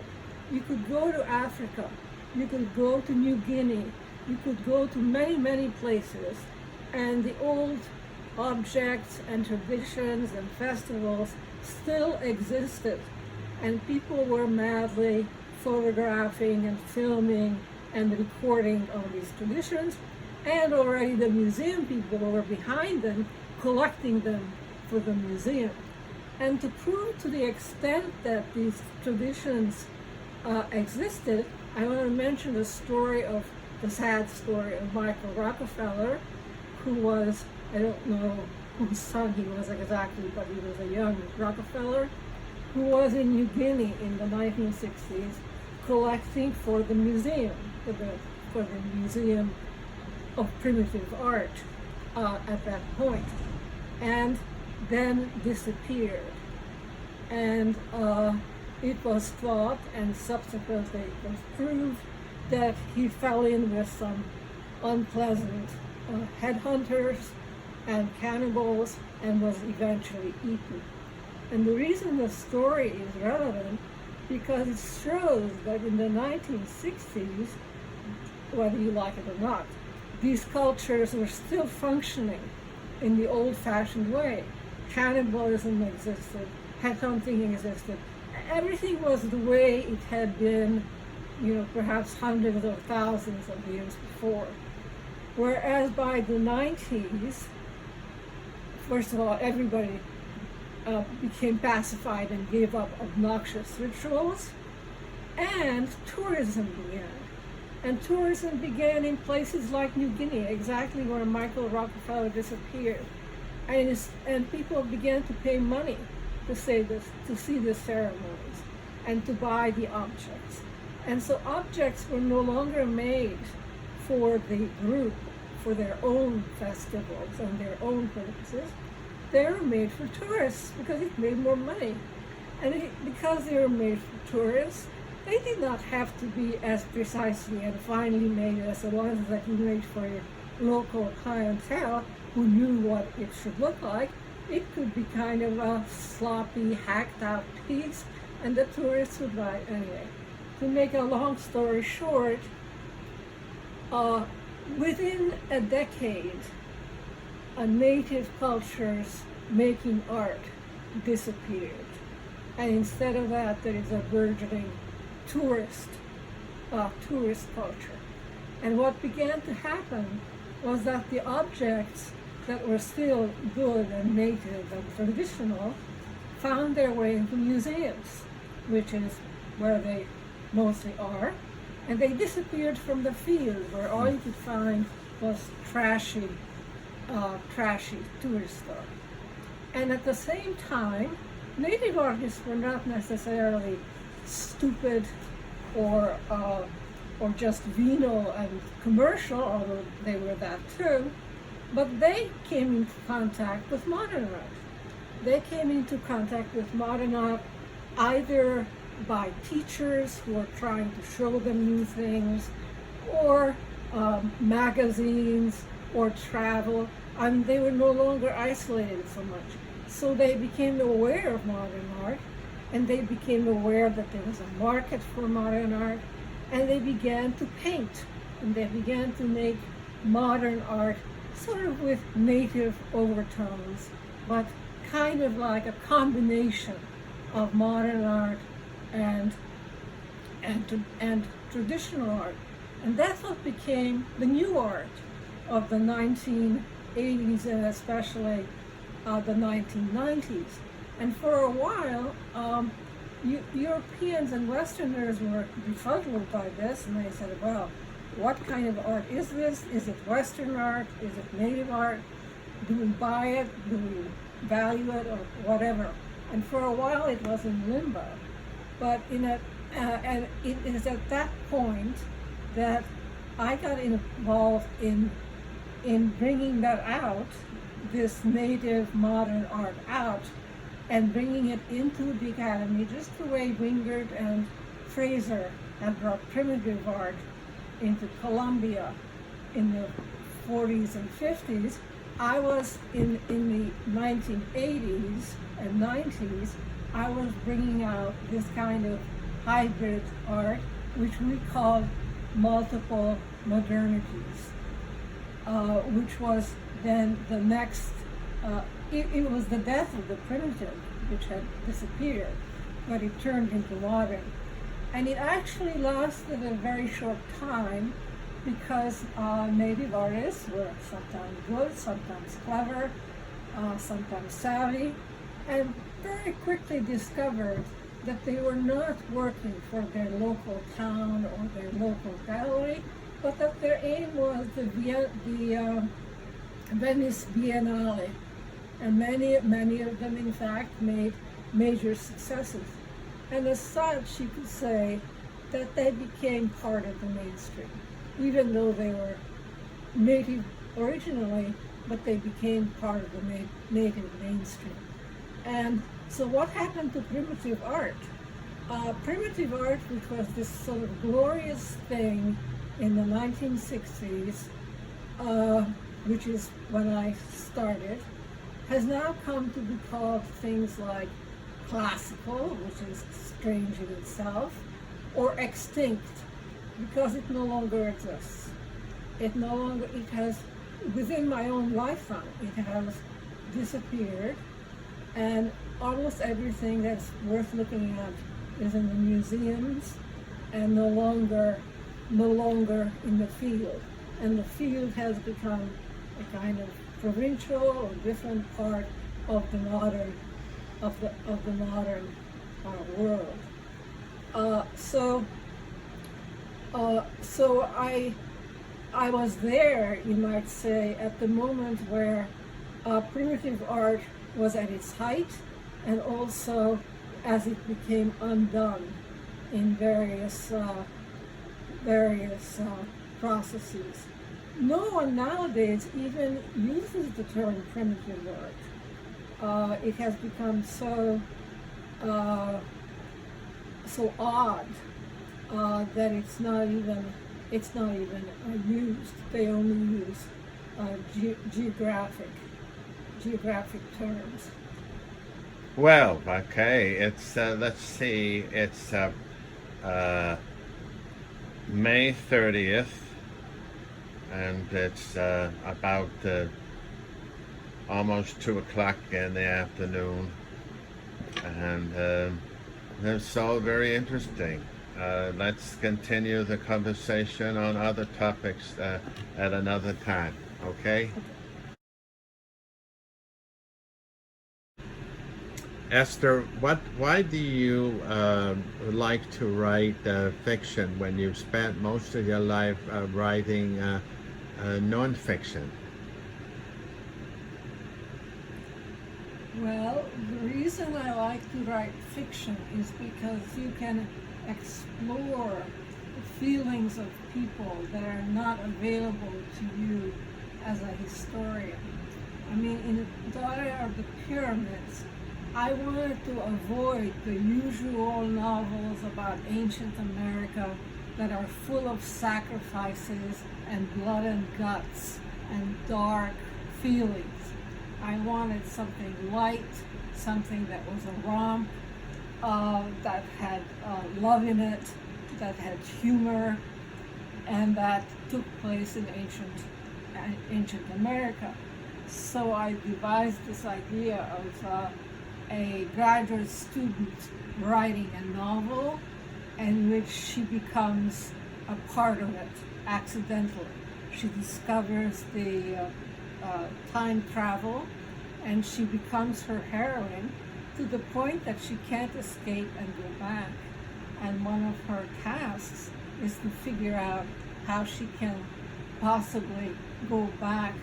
[SPEAKER 1] You could go to Africa, you could go to New Guinea, you could go to many, many places, and the old objects and traditions and festivals still existed. And people were madly photographing and filming and recording all these traditions, and already the museum people were behind them, collecting them for the museum. And to prove to the extent that these traditions existed, I want to mention the sad story of Michael Rockefeller, who was, I don't know whose son he was exactly, but he was a young Rockefeller, who was in New Guinea in the 1960s collecting for the museum, for the Museum of Primitive Art at that point, and then disappeared. And it was thought, and subsequently it was proved, that he fell in with some unpleasant headhunters and cannibals and was eventually eaten. And the reason the story is relevant because it shows that in the 1960s, whether you like it or not, these cultures were still functioning in the old-fashioned way. Cannibalism existed, headhunting existed. Everything was the way it had been, perhaps hundreds or thousands of years before. Whereas by the 90s, first of all, everybody became pacified and gave up obnoxious rituals, and tourism began. And tourism began in places like New Guinea, exactly where Michael Rockefeller disappeared. And people began to pay money to see the ceremonies and to buy the objects. And so objects were no longer made for the group, for their own festivals and their own purposes. They were made for tourists because it made more money. And because they were made for tourists, they did not have to be as precisely and finely made as the ones that you made for your local clientele who knew what it should look like. It could be kind of a sloppy, hacked out piece, and the tourists would buy it anyway. To make a long story short, within a decade, native cultures making art disappeared. And instead of that, there is a burgeoning tourist culture. And what began to happen was that the objects that were still good and native and traditional found their way into museums, which is where they mostly are, and they disappeared from the field where all you could find was trashy tourist stuff. And at the same time, native artists were not necessarily stupid or just venal and commercial, although they were that too, but they came into contact with modern art. They came into contact with modern art either by teachers who were trying to show them new things, or magazines, or travel. I mean, they were no longer isolated so much. So they became aware of modern art, and they became aware that there was a market for modern art, and they began to paint, and they began to make modern art sort of with native overtones, but kind of like a combination of modern art and traditional art. And that's what became the new art of the 1980s and especially the 1990s. And for a while, Europeans and Westerners were befuddled by this, and they said, well, what kind of art is this? Is it Western art? Is it native art? Do we buy it? Do we value it, or whatever? And for a while it was in limbo. But and it is at that point that I got involved in bringing that out, this native modern art out, and bringing it into the academy, just the way Wingert and Fraser had brought primitive art into Columbia in the 40s and 50s. I was in the 1980s and 90s, I was bringing out this kind of hybrid art, which we called multiple modernities, which was then the next, it was the death of the primitive, which had disappeared, but it turned into modern. And it actually lasted a very short time because native artists were sometimes good, sometimes clever, sometimes savvy, and very quickly discovered that they were not working for their local town or their local gallery, but that their aim was the Venice Biennale. And many of them, in fact, made major successes. And as such, you could say that they became part of the mainstream, even though they were native originally, but they became part of the native mainstream. And so what happened to primitive art? Primitive art, which was this sort of glorious thing in the 1960s, which is when I started, has now come to be called things like classical, which is strange in itself, or extinct, because it no longer exists. It has, within my own lifetime, it has disappeared, and almost everything that's worth looking at is in the museums and no longer in the field. And the field has become a kind of provincial or different part of the modern world. So I was there, you might say, at the moment where primitive art was at its height, and also as it became undone in various processes. No one nowadays even uses the term primitive art. It has become so odd that it's not even used. They only use geographic terms.
[SPEAKER 4] Well, okay, it's, let's see, it's May 30th, and it's about almost 2 o'clock in the afternoon, and it's all very interesting. Let's continue the conversation on other topics at another time, okay? Esther, why do you like to write fiction when you've spent most of your life writing non-fiction?
[SPEAKER 1] Well, the reason I like to write fiction is because you can explore the feelings of people that are not available to you as a historian. I mean, in Daughter of the Pyramids, I wanted to avoid the usual novels about ancient America that are full of sacrifices and blood and guts and dark feelings. I wanted something light, something that was a romp, that had love in it, that had humor, and that took place in ancient America. So I devised this idea of a graduate student writing a novel in which she becomes a part of it accidentally. She discovers the time travel, and she becomes her heroine, to the point that she can't escape and go back. And one of her tasks is to figure out how she can possibly go back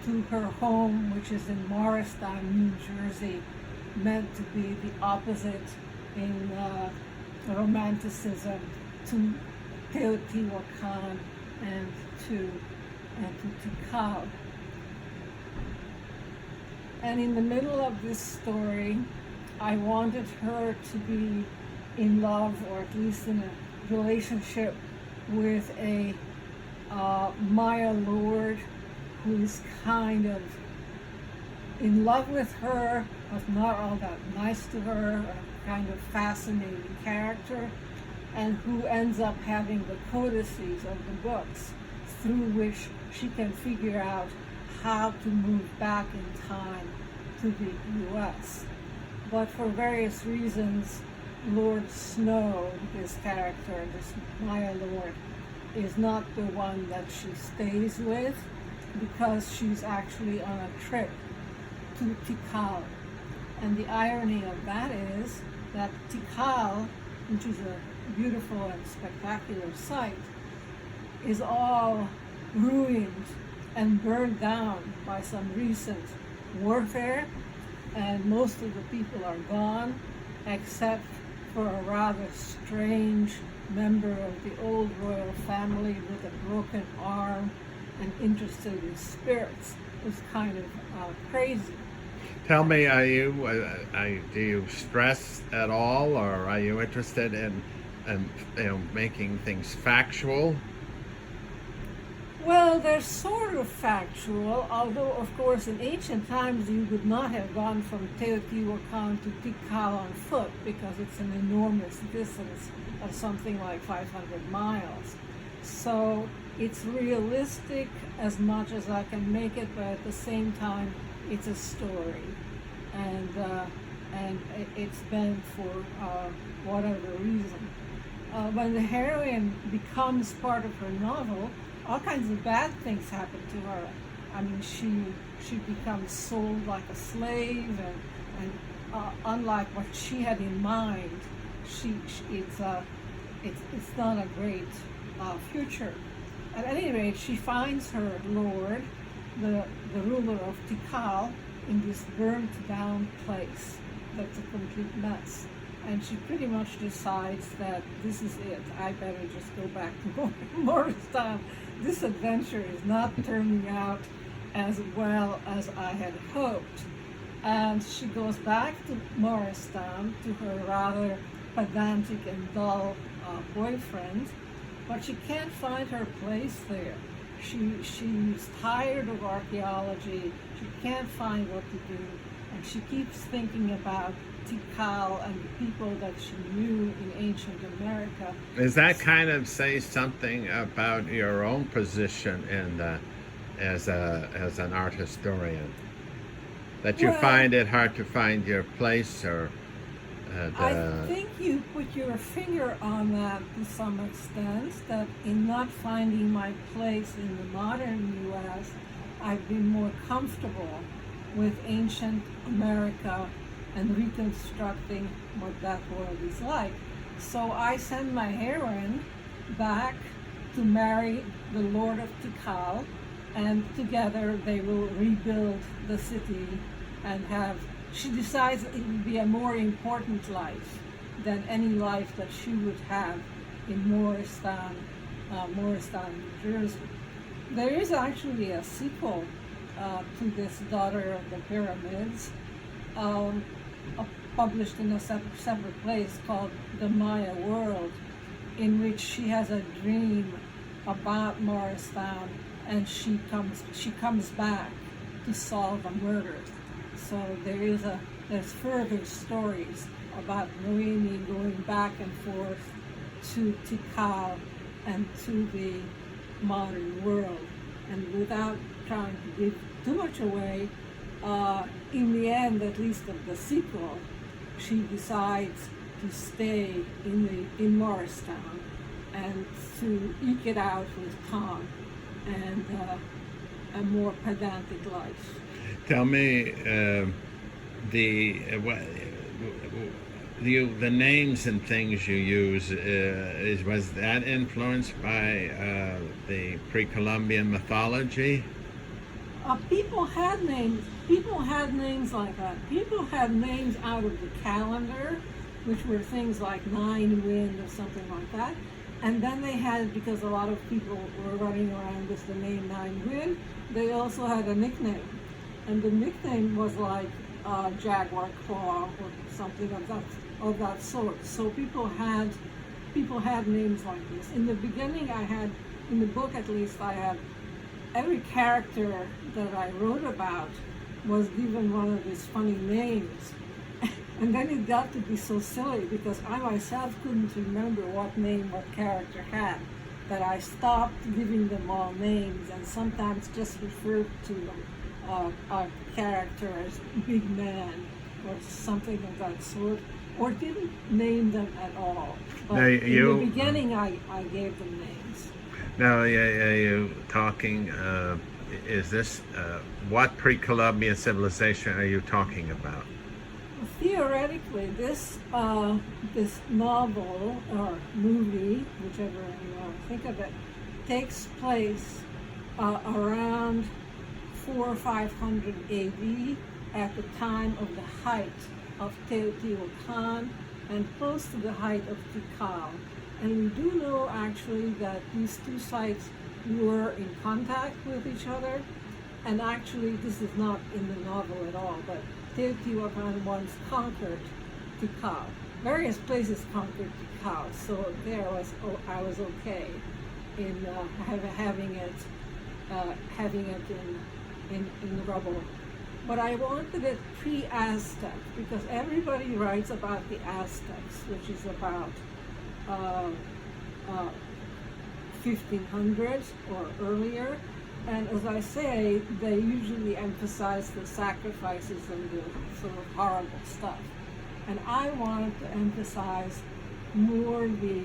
[SPEAKER 1] to her home, which is in Morristown, New Jersey, meant to be the opposite in romanticism to Teotihuacan and to Tikal. And in the middle of this story, I wanted her to be in love, or at least in a relationship with a Maya lord who is kind of in love with her, but not all that nice to her, a kind of fascinating character, and who ends up having the codices of the books through which she can figure out how to move back in time to the U.S. But for various reasons, Lord Snow, this character, this Maya lord, is not the one that she stays with, because she's actually on a trip to Tikal. And the irony of that is that Tikal, which is a beautiful and spectacular site, is all ruined and burned down by some recent warfare, and most of the people are gone, except for a rather strange member of the old royal family with a broken arm and interested in spirits. It's kind of crazy.
[SPEAKER 4] Tell me, do you stress at all, or are you interested in making things factual?
[SPEAKER 1] Well, they're sort of factual, although, of course, in ancient times you would not have gone from Teotihuacan to Tikal on foot, because it's an enormous distance of something like 500 miles. So it's realistic as much as I can make it, but at the same time, it's a story. And it's meant for whatever reason. When the heroine becomes part of her novel, all kinds of bad things happen to her. I mean, she becomes sold like a slave, and unlike what she had in mind, it's not a great future. At any rate, she finds her lord, the ruler of Tikal, in this burnt down place that's a complete mess. And she pretty much decides that this is it. I better just go back to Morristown. This adventure is not turning out as well as I had hoped. And she goes back to Morristown, to her rather pedantic and dull boyfriend, but she can't find her place there. She's tired of archaeology. She can't find what to do, and she keeps thinking about Tikal and the people that she knew in ancient America.
[SPEAKER 4] Does that kind of say something about your own position in as an art historian? That you find it hard to find your place, or
[SPEAKER 1] I think you put your finger on that to some extent, that in not finding my place in the modern U.S., I've been more comfortable with ancient America and reconstructing what that world is like. So I send my heroine back to marry the Lord of Tikal, and together they will rebuild the city and have, she decides it would be a more important life than any life that she would have in Morristown, New Jersey. There is actually a sequel to this Daughter of the Pyramids, published in a separate place called The Maya World, in which she has a dream about Morristown, and she comes back to solve a murder. So there's further stories about Noemi going back and forth to Tikal and to the modern world. And without trying to give too much away, in the end, at least of the sequel, she decides to stay in Morristown and to eke it out with Tom and a more pedantic life.
[SPEAKER 4] Tell me, the names and things you use, was that influenced by the pre-Columbian mythology?
[SPEAKER 1] People had names. People had names like that. People had names out of the calendar, which were things like Nine Wind or something like that. And then they had, because a lot of people were running around with the name Nine Wind, they also had a nickname. And the nickname was like Jaguar Claw or something of that sort. So people had names like this. In the beginning, in the book at least, I had every character that I wrote about was given one of these funny names. And then it got to be so silly because I myself couldn't remember what name what character had, that I stopped giving them all names and sometimes just referred to a character as Big Man or something of that sort, or didn't name them at all. But
[SPEAKER 4] Now,
[SPEAKER 1] in the beginning, I gave them names.
[SPEAKER 4] Now, you talking, is this, what pre-Columbian civilization are you talking about?
[SPEAKER 1] Theoretically, this novel or movie, whichever you want to think of it, takes place around 400 or 500 AD at the time of the height of Teotihuacan and close to the height of Tikal. And we do know actually that these two sites were in contact with each other. And actually, this is not in the novel at all, but Teotihuacan once conquered Tikal. Various places conquered Tikal, so there I was okay in having it in the rubble. But I wanted it pre-Aztec because everybody writes about the Aztecs, which is about 1500s or earlier. And as I say, they usually emphasize the sacrifices and the sort of horrible stuff. And I wanted to emphasize more the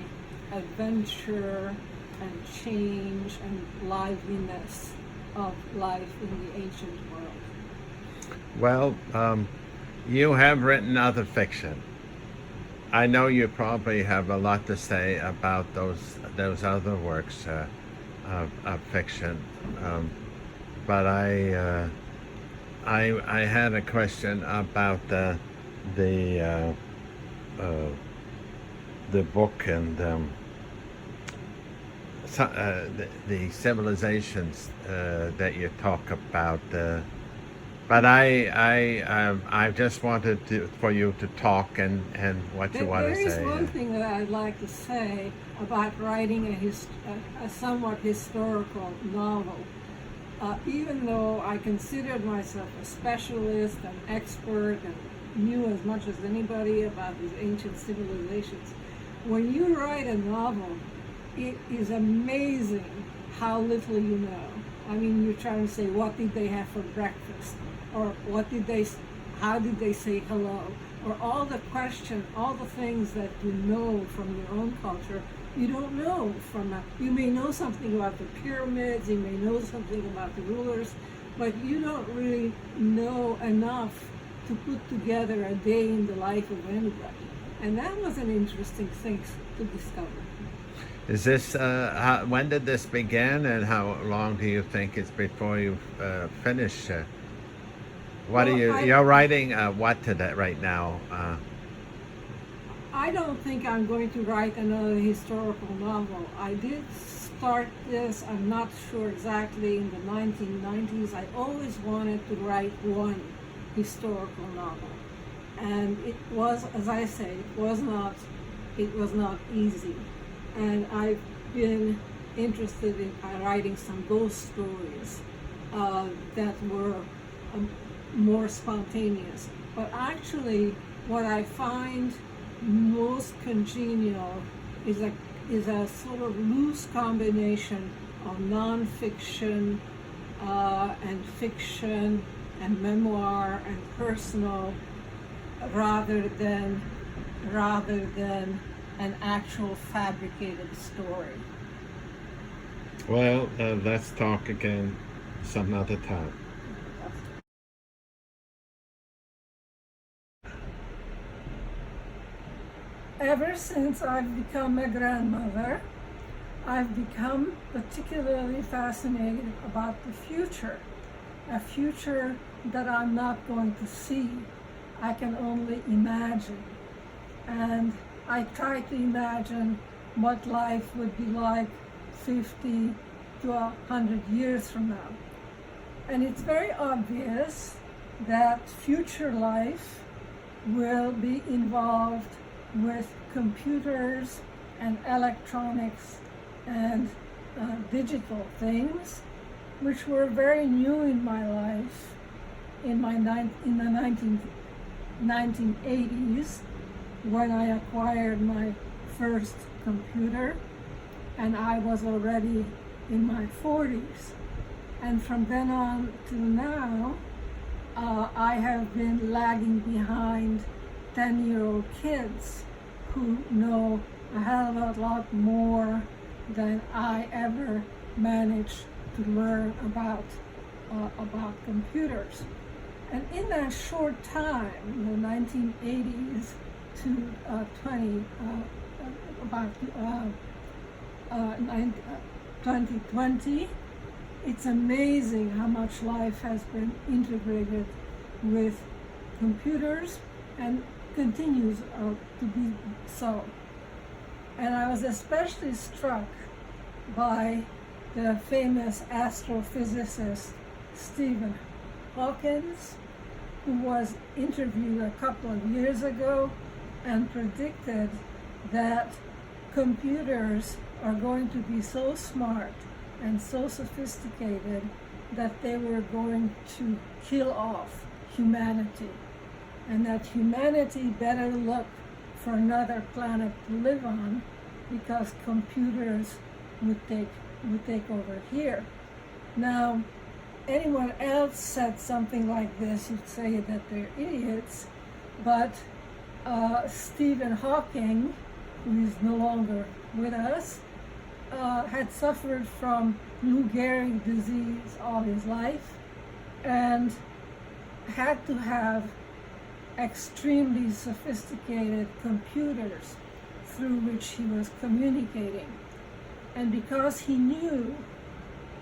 [SPEAKER 1] adventure and change and liveliness of life in the ancient world.
[SPEAKER 4] Well, you have written other fiction. I know you probably have a lot to say about those other works of fiction, but I had a question about the book and the civilizations that you talk about. But I just wanted for you to talk and what you want to say.
[SPEAKER 1] There is one thing that I'd like to say about writing a somewhat historical novel. Even though I considered myself a specialist, an expert, and knew as much as anybody about these ancient civilizations, when you write a novel, it is amazing how little you know. I mean, you're trying to say, what did they have for breakfast? Or how did they say hello? Or all the things that you know from your own culture, you don't know you may know something about the pyramids, you may know something about the rulers, but you don't really know enough to put together a day in the life of anybody. And that was an interesting thing to discover.
[SPEAKER 4] Is this, when did this begin, and how long do you think it's before you finish? You're writing what today, right now?
[SPEAKER 1] I don't think I'm going to write another historical novel. I did start this, I'm not sure exactly, in the 1990s. I always wanted to write one historical novel. And it was, as I say, it was not easy. And I've been interested in writing some ghost stories that were more spontaneous. But actually, what I find most congenial is a sort of loose combination of nonfiction and fiction and memoir and personal, rather than an actual fabricated story.
[SPEAKER 4] Well, let's talk again some other time.
[SPEAKER 1] ever since I've become a grandmother, I've become particularly fascinated about the future, a future that I'm not going to see. I can only imagine. And I try to imagine what life would be like 50 to 100 years from now. And it's very obvious that future life will be involved with computers and electronics and digital things, which were very new in my life in the 1980s, when I acquired my first computer, and I was already in my 40s. And from then on to now, I have been lagging behind 10-year-old kids who know a hell of a lot more than I ever managed to learn about computers. And in that short time, the 1980s to 2020, it's amazing how much life has been integrated with computers and continues to be so. And I was especially struck by the famous astrophysicist Stephen Hawking, who was interviewed a couple of years ago and predicted that computers are going to be so smart and so sophisticated that they were going to kill off humanity, and that humanity better look for another planet to live on, because computers would take over here. Now, anyone else said something like this, you'd say that they're idiots, but Stephen Hawking, who is no longer with us, had suffered from Lou Gehrig disease all his life and had to have extremely sophisticated computers through which he was communicating. And because he knew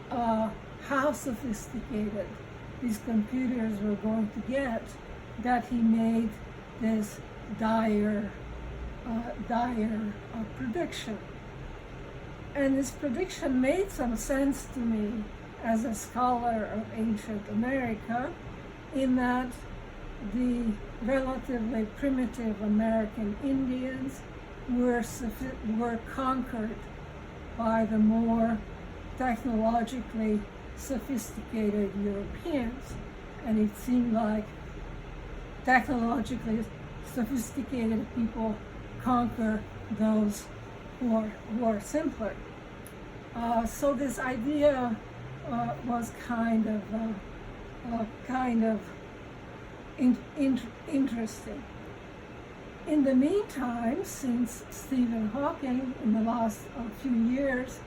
[SPEAKER 1] how sophisticated these computers were going to get, that he made this dire prediction. And this prediction made some sense to me as a scholar of Ancient America, in that the relatively primitive American Indians were conquered by the more technologically sophisticated Europeans. And it seemed like technologically sophisticated people conquer those who are simpler. So this idea was kind of interesting. In the meantime, since Stephen Hawking, in the last few years,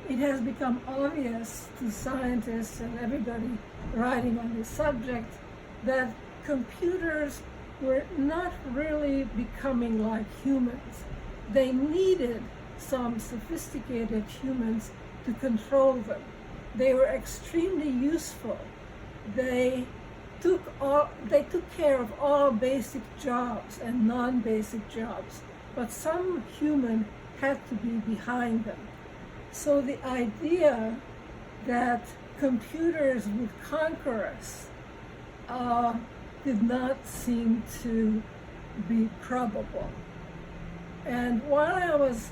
[SPEAKER 1] it has become obvious to scientists and everybody writing on this subject that computers were not really becoming like humans. They needed some sophisticated humans to control them. They were extremely useful. They took care of all basic jobs and non-basic jobs, but some human had to be behind them. So the idea that computers would conquer us did not seem to be probable. And while I was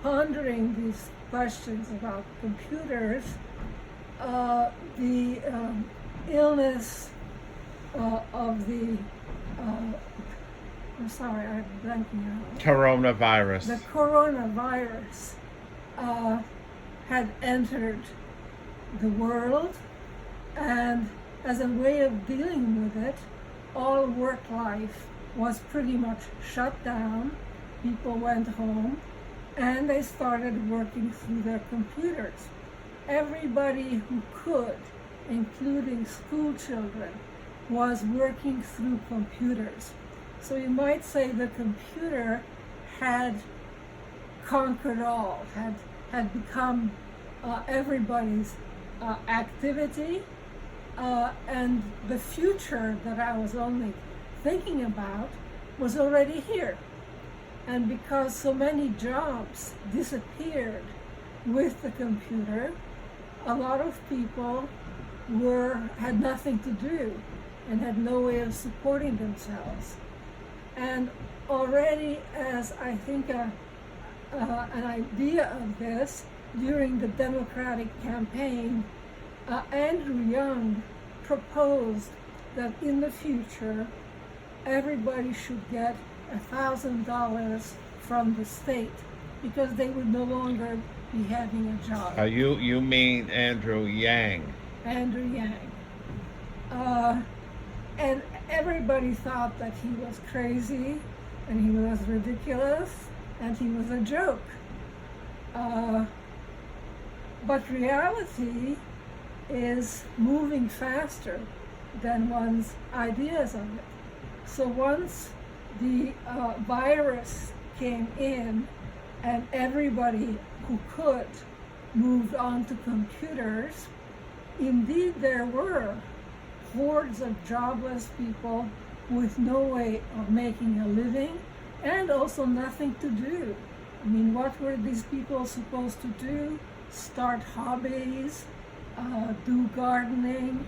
[SPEAKER 1] pondering these questions about computers, the illness of the I'm sorry, I'm blanking out.
[SPEAKER 4] Coronavirus.
[SPEAKER 1] The coronavirus had entered the world, and as a way of dealing with it, all work life was pretty much shut down. People went home and they started working through their computers. Everybody who could, including school children, was working through computers. So you might say the computer had conquered all, had become everybody's activity, and the future that I was only thinking about was already here. And because so many jobs disappeared with the computer, a lot of people had nothing to do and had no way of supporting themselves. And already, as I think an idea of this, during the Democratic campaign, Andrew Young proposed that in the future everybody should get $1,000 from the state because they would no longer be having a job.
[SPEAKER 4] You mean Andrew Yang?
[SPEAKER 1] Andrew Yang. And everybody thought that he was crazy and he was ridiculous and he was a joke. But reality is moving faster than one's ideas of it. So once the virus came in and everybody who could moved on to computers, indeed there were hordes of jobless people with no way of making a living and also nothing to do. I mean, what were these people supposed to do? Start hobbies, do gardening,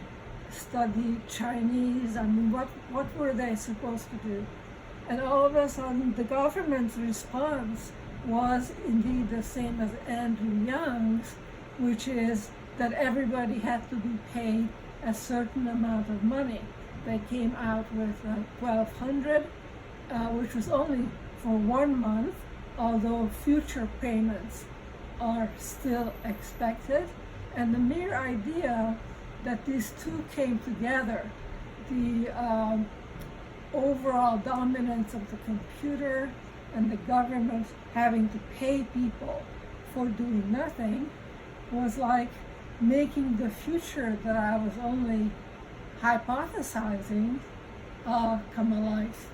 [SPEAKER 1] study Chinese. I mean, what were they supposed to do? And all of a sudden, the government's response was indeed the same as Andrew Young's, which is that everybody had to be paid a certain amount of money. They came out with $1,200, which was only for 1 month, although future payments are still expected. And the mere idea that these two came together, the overall dominance of the computer and the government having to pay people for doing nothing, was like making the future that I was only hypothesizing come alive.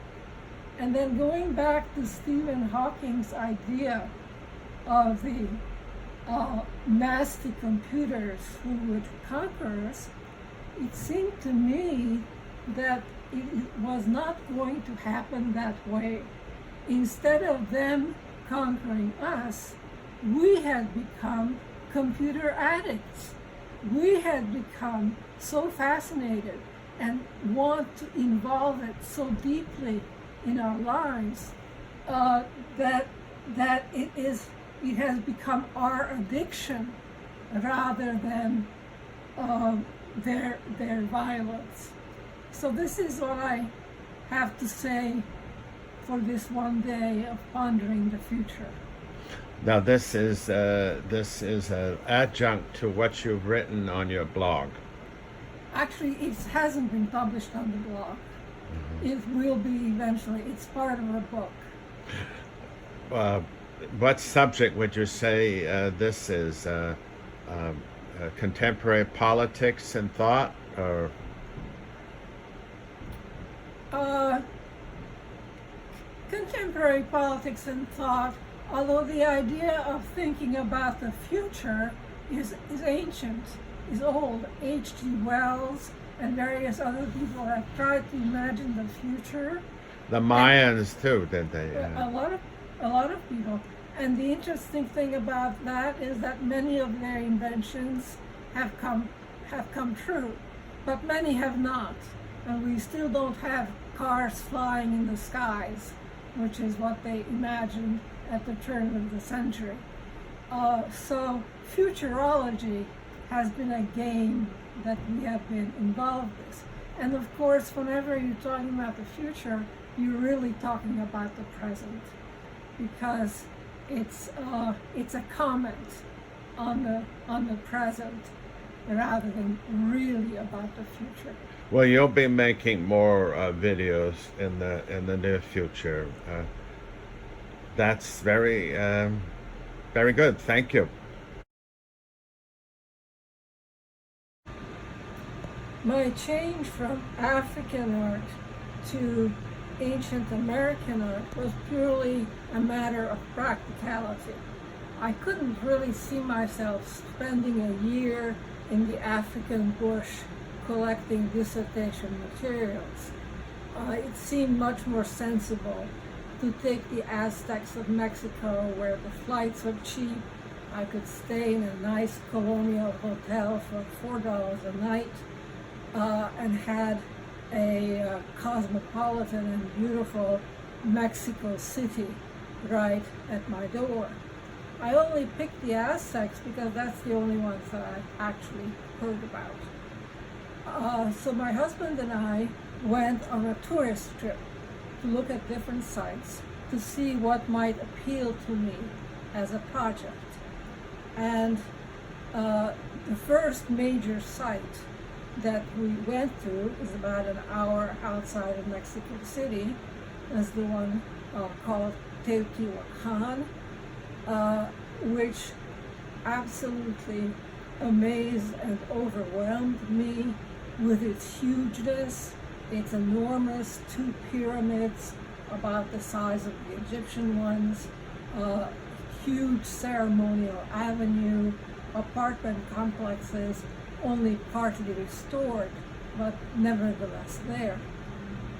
[SPEAKER 1] And then going back to Stephen Hawking's idea of the nasty computers who would conquer us, it seemed to me that it was not going to happen that way. Instead of them conquering us, we had become computer addicts. We had become so fascinated and want to involve it so deeply in our lives that it has become our addiction rather than their violence. So this is what I have to say for this one day of pondering the future.
[SPEAKER 4] Now this is an adjunct to what you've written on your blog.
[SPEAKER 1] Actually, it hasn't been published on the blog. It will be eventually. It's part of a book.
[SPEAKER 4] What subject would you say this is? Contemporary politics and thought, or?
[SPEAKER 1] Contemporary politics and thought, although the idea of thinking about the future is ancient, is old. H.G. Wells and various other people have tried to imagine the future.
[SPEAKER 4] The Mayans too, didn't they?
[SPEAKER 1] A lot of people. And the interesting thing about that is that many of their inventions have come true, but many have not. And we still don't have cars flying in the skies, which is what they imagined at the turn of the century. So futurology has been a game that we have been involved with. And of course, whenever you're talking about the future, you're really talking about the present, because it's a comment on the present rather than really about the future.
[SPEAKER 4] Well, you'll be making more videos in the near future. That's very good. Thank you.
[SPEAKER 1] My change from African art to ancient American art was purely a matter of practicality. I couldn't really see myself spending a year in the African bush collecting dissertation materials. It seemed much more sensible to take the Aztecs of Mexico, where the flights were cheap. I could stay in a nice colonial hotel for $4 a night, and had a cosmopolitan and beautiful Mexico City right at my door. I only picked the Aztecs because that's the only ones that I actually heard about. So my husband and I went on a tourist trip to look at different sites to see what might appeal to me as a project. And the first major site that we went to is about an hour outside of Mexico City, is the one called Teotihuacan, which absolutely amazed and overwhelmed me with its hugeness. It's enormous, 2 pyramids about the size of the Egyptian ones, huge ceremonial avenue, apartment complexes, only partly restored, but nevertheless there.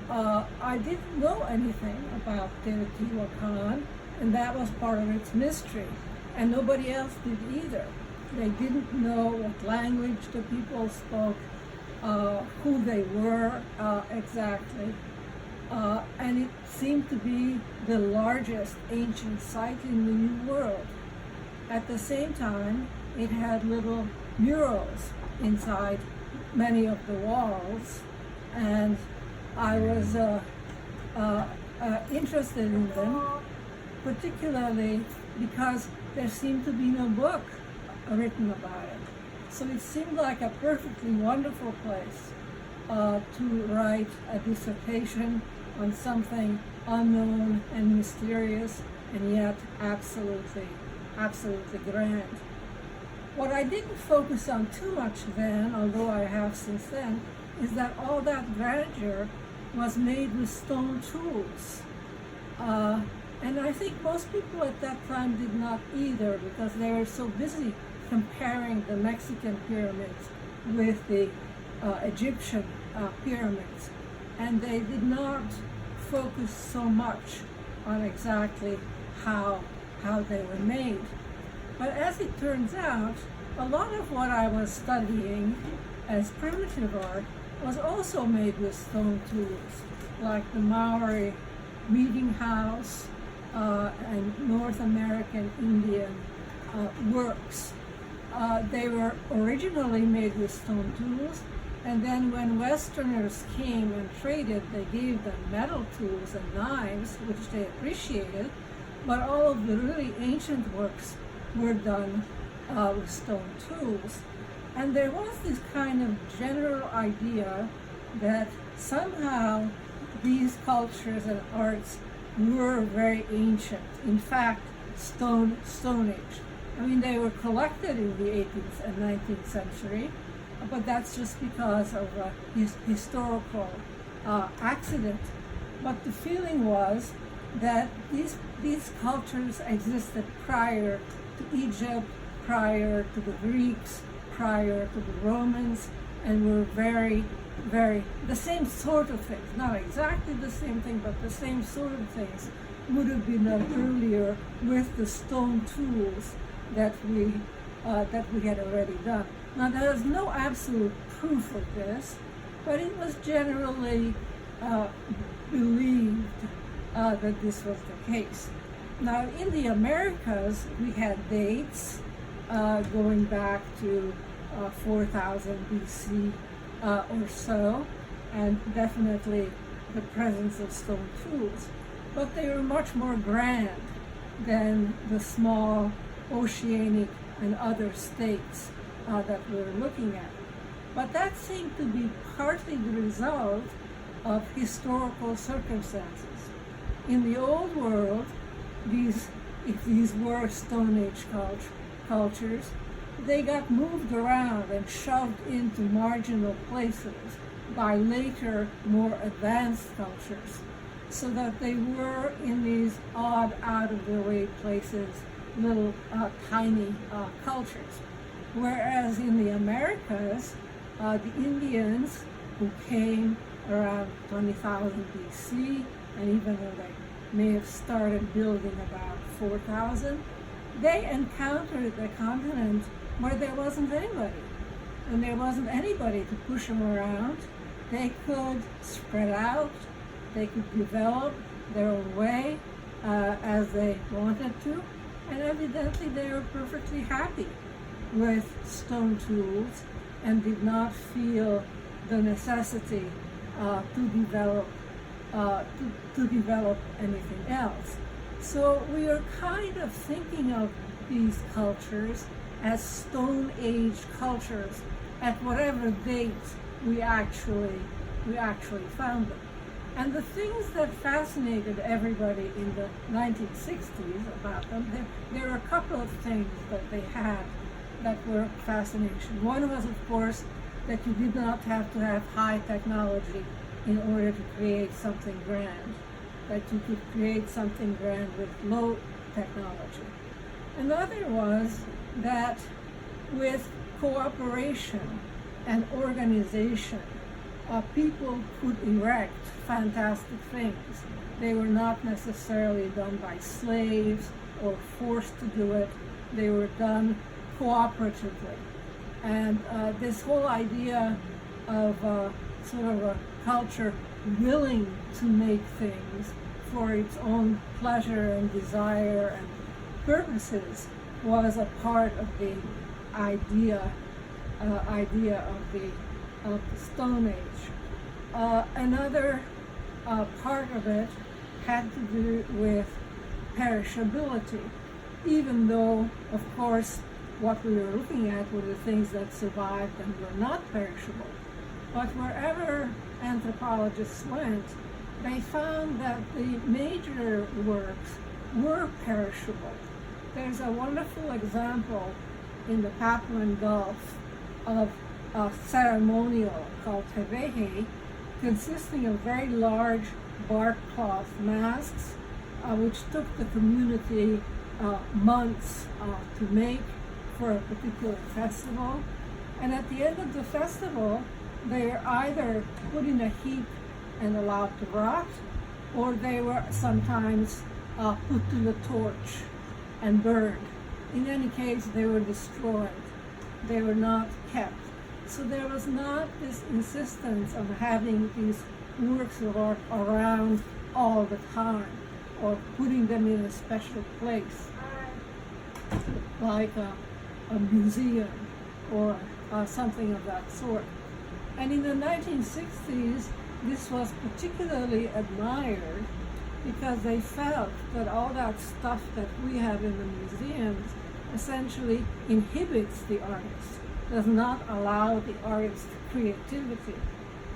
[SPEAKER 1] I didn't know anything about Teotihuacan, and that was part of its mystery, and nobody else did either. They didn't know what language the people spoke, who they were exactly, and it seemed to be the largest ancient site in the New World. At the same time, it had little murals inside many of the walls, and I was interested in them, particularly because there seemed to be no book written about it. So it seemed like a perfectly wonderful place to write a dissertation on something unknown and mysterious, and yet absolutely grand. What I didn't focus on too much then, although I have since then, is that all that grandeur was made with stone tools. And I think most people at that time did not either, because they were so busy comparing the Mexican pyramids with the Egyptian pyramids. And they did not focus so much on exactly how they were made. But as it turns out, a lot of what I was studying as primitive art was also made with stone tools, like the Maori meeting house and North American Indian works. They were originally made with stone tools, and then when Westerners came and traded, they gave them metal tools and knives, which they appreciated, but all of the really ancient works were done with stone tools. And there was this kind of general idea that somehow these cultures and arts were very ancient. In fact, Stone Age. I mean, they were collected in the 18th and 19th century, but that's just because of a historical accident. But the feeling was that these cultures existed prior to Egypt, prior to the Greeks, prior to the Romans, and were very, very, the same sort of things, not exactly the same thing, but the same sort of things would have been done earlier with the stone tools that we had already done. Now, there is no absolute proof of this, but it was generally believed that this was the case. Now, in the Americas, we had dates going back to 4000 BC or so, and definitely the presence of stone tools. But they were much more grand than the small oceanic and other states that we were looking at. But that seemed to be partly the result of historical circumstances. In the old world, if these were Stone Age cultures, they got moved around and shoved into marginal places by later, more advanced cultures. so that they were in these odd, out-of-the-way places, little tiny cultures. Whereas in the Americas, the Indians who came around 20,000 BC, and even though they may have started building about 4,000, they encountered the continent where there wasn't anybody. And there wasn't anybody to push them around. They could spread out, they could develop their own way as they wanted to, and evidently they were perfectly happy with stone tools and did not feel the necessity to develop anything else. So we are kind of thinking of these cultures as Stone Age cultures at whatever date we actually found them. And the things that fascinated everybody in the 1960s about them, there are a couple of things that they had that were fascination. One was, of course, that you did not have to have high technology in order to create something grand, that you could create something grand with low technology. Another was that with cooperation and organization, people could erect fantastic things. They were not necessarily done by slaves or forced to do it. They were done cooperatively. And this whole idea of sort of a culture willing to make things for its own pleasure and desire and purposes was a part of the idea of the Stone Age. Another part of it had to do with perishability, even though, of course, what we were looking at were the things that survived and were not perishable. But wherever anthropologists went, they found that the major works were perishable. There's a wonderful example in the Papuan Gulf of a ceremonial called tevehe, consisting of very large bark cloth masks, which took the community months to make for a particular festival. And at the end of the festival, they are either put in a heap and allowed to rot, or they were sometimes put to the torch and burned. In any case, they were destroyed. They were not kept. So there was not this insistence of having these works of art around all the time, or putting them in a special place, like a museum or something of that sort. And in the 1960s, this was particularly admired because they felt that all that stuff that we have in the museums essentially inhibits the artist, does not allow the artist's creativity.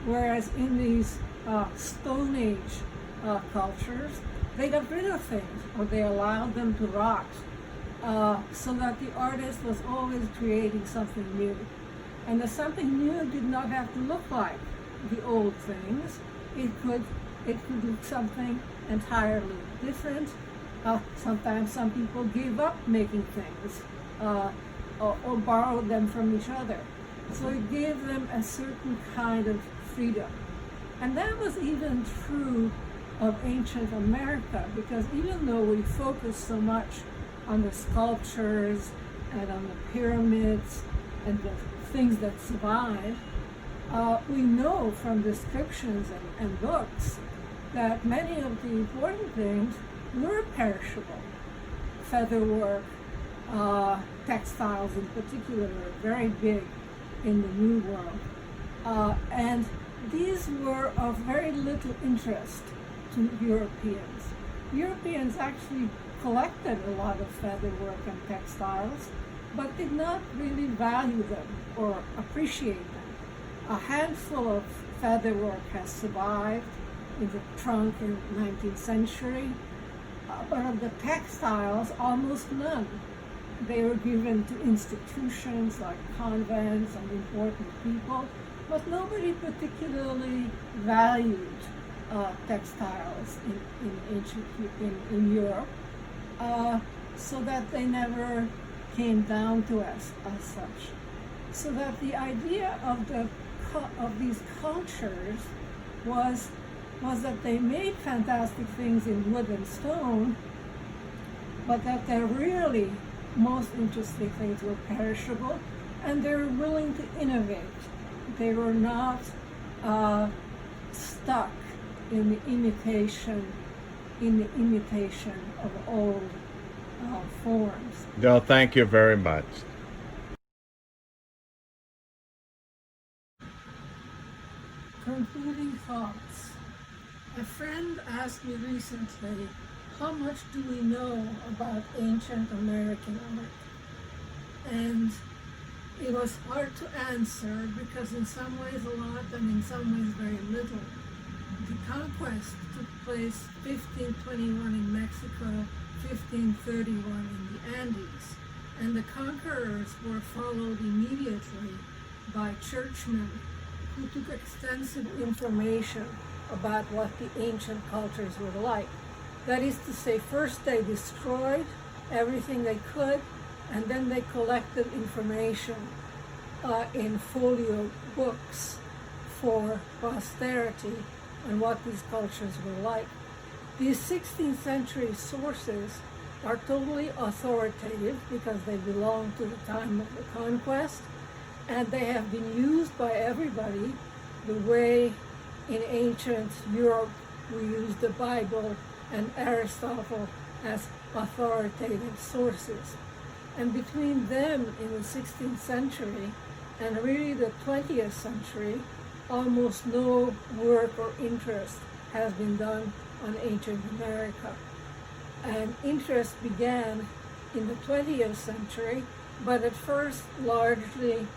[SPEAKER 1] Whereas in these Stone Age cultures, they got rid of things, or they allowed them to rot, so that the artist was always creating something new. And the something new did not have to look like the old things. It could look something entirely different. Sometimes some people gave up making things or borrowed them from each other. So it gave them a certain kind of freedom. And that was even true of ancient America, because even though we focus so much on the sculptures and on the pyramids and the things that survive, we know from descriptions and books that many of the important things were perishable. Featherwork, textiles in particular, are very big in the New World. And these were of very little interest to Europeans. Europeans actually collected a lot of featherwork and textiles, but did not really value them or appreciate them. A handful of featherwork has survived in the trunk in the 19th century, but of the textiles, almost none. They were given to institutions like convents and important people, but nobody particularly valued textiles in Europe, so that they never came down to us as such. So that the idea of these cultures was that they made fantastic things in wood and stone, but that their really most interesting things were perishable, and they were willing to innovate. They were not stuck in the imitation of old forms.
[SPEAKER 4] Del, thank you very much.
[SPEAKER 1] Concluding thoughts. A friend asked me recently, how much do we know about ancient American art? And it was hard to answer because in some ways a lot and in some ways very little. The conquest took place 1521 in Mexico, 1531 in the Andes, and the conquerors were followed immediately by churchmen who took extensive information about what the ancient cultures were like. That is to say, first they destroyed everything they could, and then they collected information in folio books for posterity on what these cultures were like. These 16th century sources are totally authoritative because they belong to the time of the conquest, and they have been used by everybody the way in ancient Europe we use the Bible and Aristotle as authoritative sources. And between them in the 16th century and really the 20th century, almost no work or interest has been done on ancient America. And interest began in the 20th century, but at first largely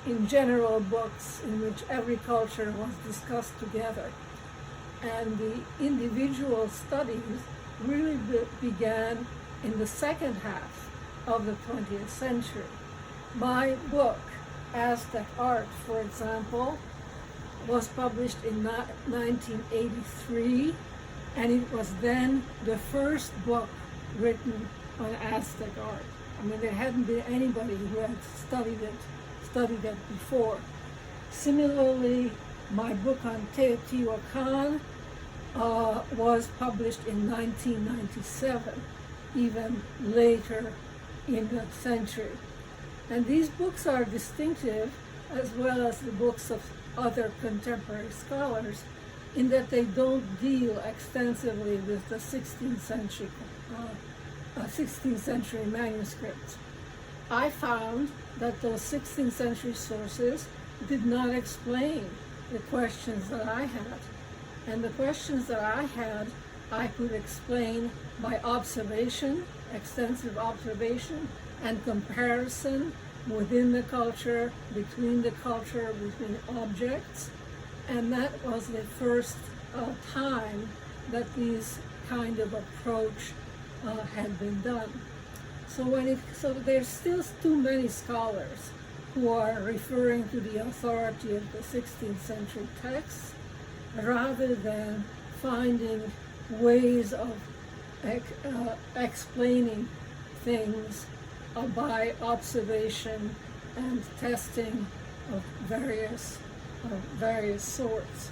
[SPEAKER 1] in general books in which every culture was discussed together. And the individual studies really began in the second half of the 20th century. My book, Aztec Art, for example, was published in 1983, and it was then the first book written on Aztec art. I mean, there hadn't been anybody who had studied it before. Similarly, my book on Teotihuacan was published in 1997, even later in the century. And these books are distinctive, as well as the books of other contemporary scholars, in that they don't deal extensively with the 16th century manuscripts. I found that those 16th century sources did not explain the questions that I had. And the questions that I had, I could explain by observation, extensive observation, and comparison within the culture, between objects. And that was the first time that these kind of approach had been done. So there's still too many scholars who are referring to the authority of the 16th century texts rather than finding ways of explaining things by observation and testing of various sorts.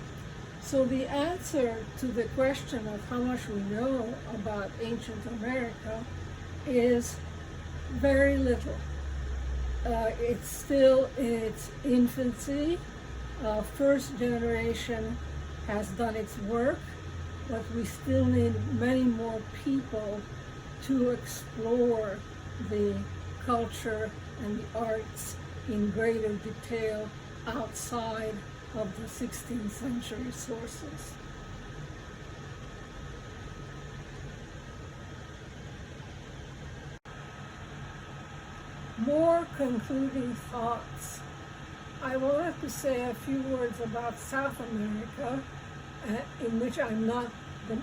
[SPEAKER 1] So the answer to the question of how much we know about ancient America is very little. It's still in its infancy. First generation has done its work, but we still need many more people to explore the culture and the arts in greater detail outside of the 16th century sources. More concluding thoughts. I wanted to say a few words about South America, in which I'm not the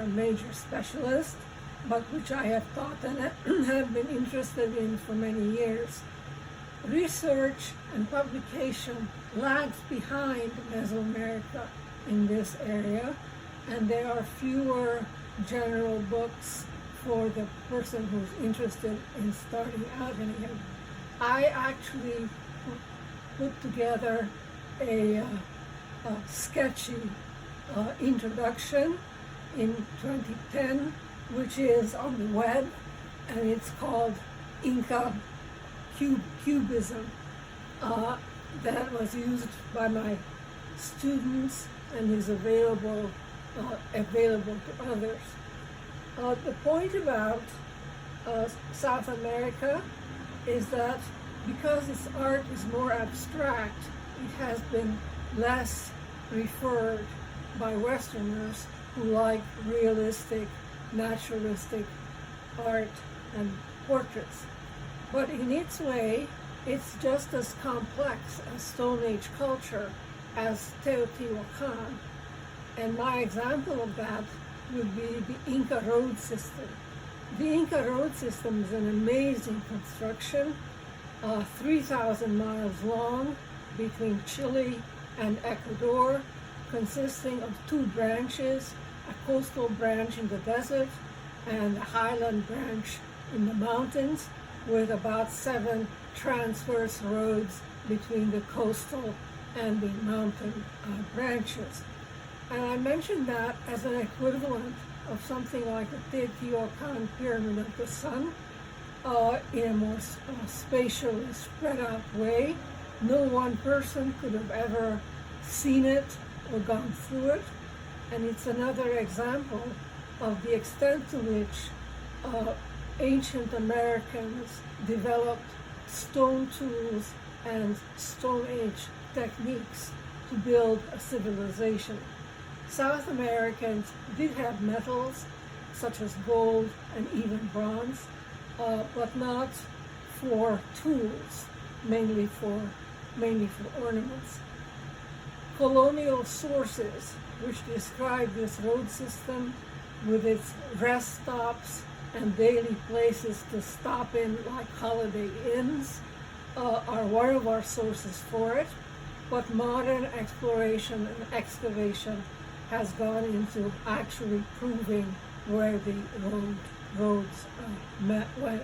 [SPEAKER 1] major specialist, but which I have taught and have been interested in for many years. Research and publication lags behind Mesoamerica in this area, and there are fewer general books for the person who's interested in starting out in it. I actually put together a sketchy introduction in 2010, which is on the web, and it's called Inca Cubism. That was used by my students and is available to others. The point about South America is that because its art is more abstract, it has been less referred by Westerners who like realistic, naturalistic art and portraits. But in its way, it's just as complex as Stone Age culture as Teotihuacan. And my example of that would be the Inca road system. The Inca road system is an amazing construction, 3,000 miles long between Chile and Ecuador, consisting of two branches, a coastal branch in the desert and a highland branch in the mountains, with about 7 transverse roads between the coastal and the mountain branches. And I mentioned that as an equivalent of something like the Teotihuacan Pyramid of the Sun, in a more spatially spread out way. No one person could have ever seen it or gone through it. And it's another example of the extent to which ancient Americans developed stone tools and Stone Age techniques to build a civilization. South Americans did have metals such as gold and even bronze, but not for tools, mainly for ornaments. Colonial sources, which describe this road system with its rest stops and daily places to stop in like holiday inns, are one of our sources for it, but modern exploration and excavation has gone into actually proving where the roads went.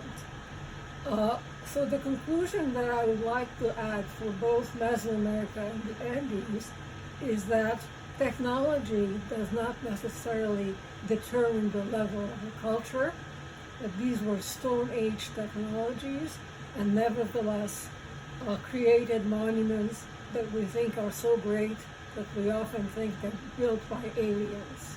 [SPEAKER 1] So the conclusion that I would like to add for both Mesoamerica and the Andes is that technology does not necessarily determine the level of a culture, that these were Stone Age technologies and nevertheless created monuments that we think are so great that we often think they're built by aliens.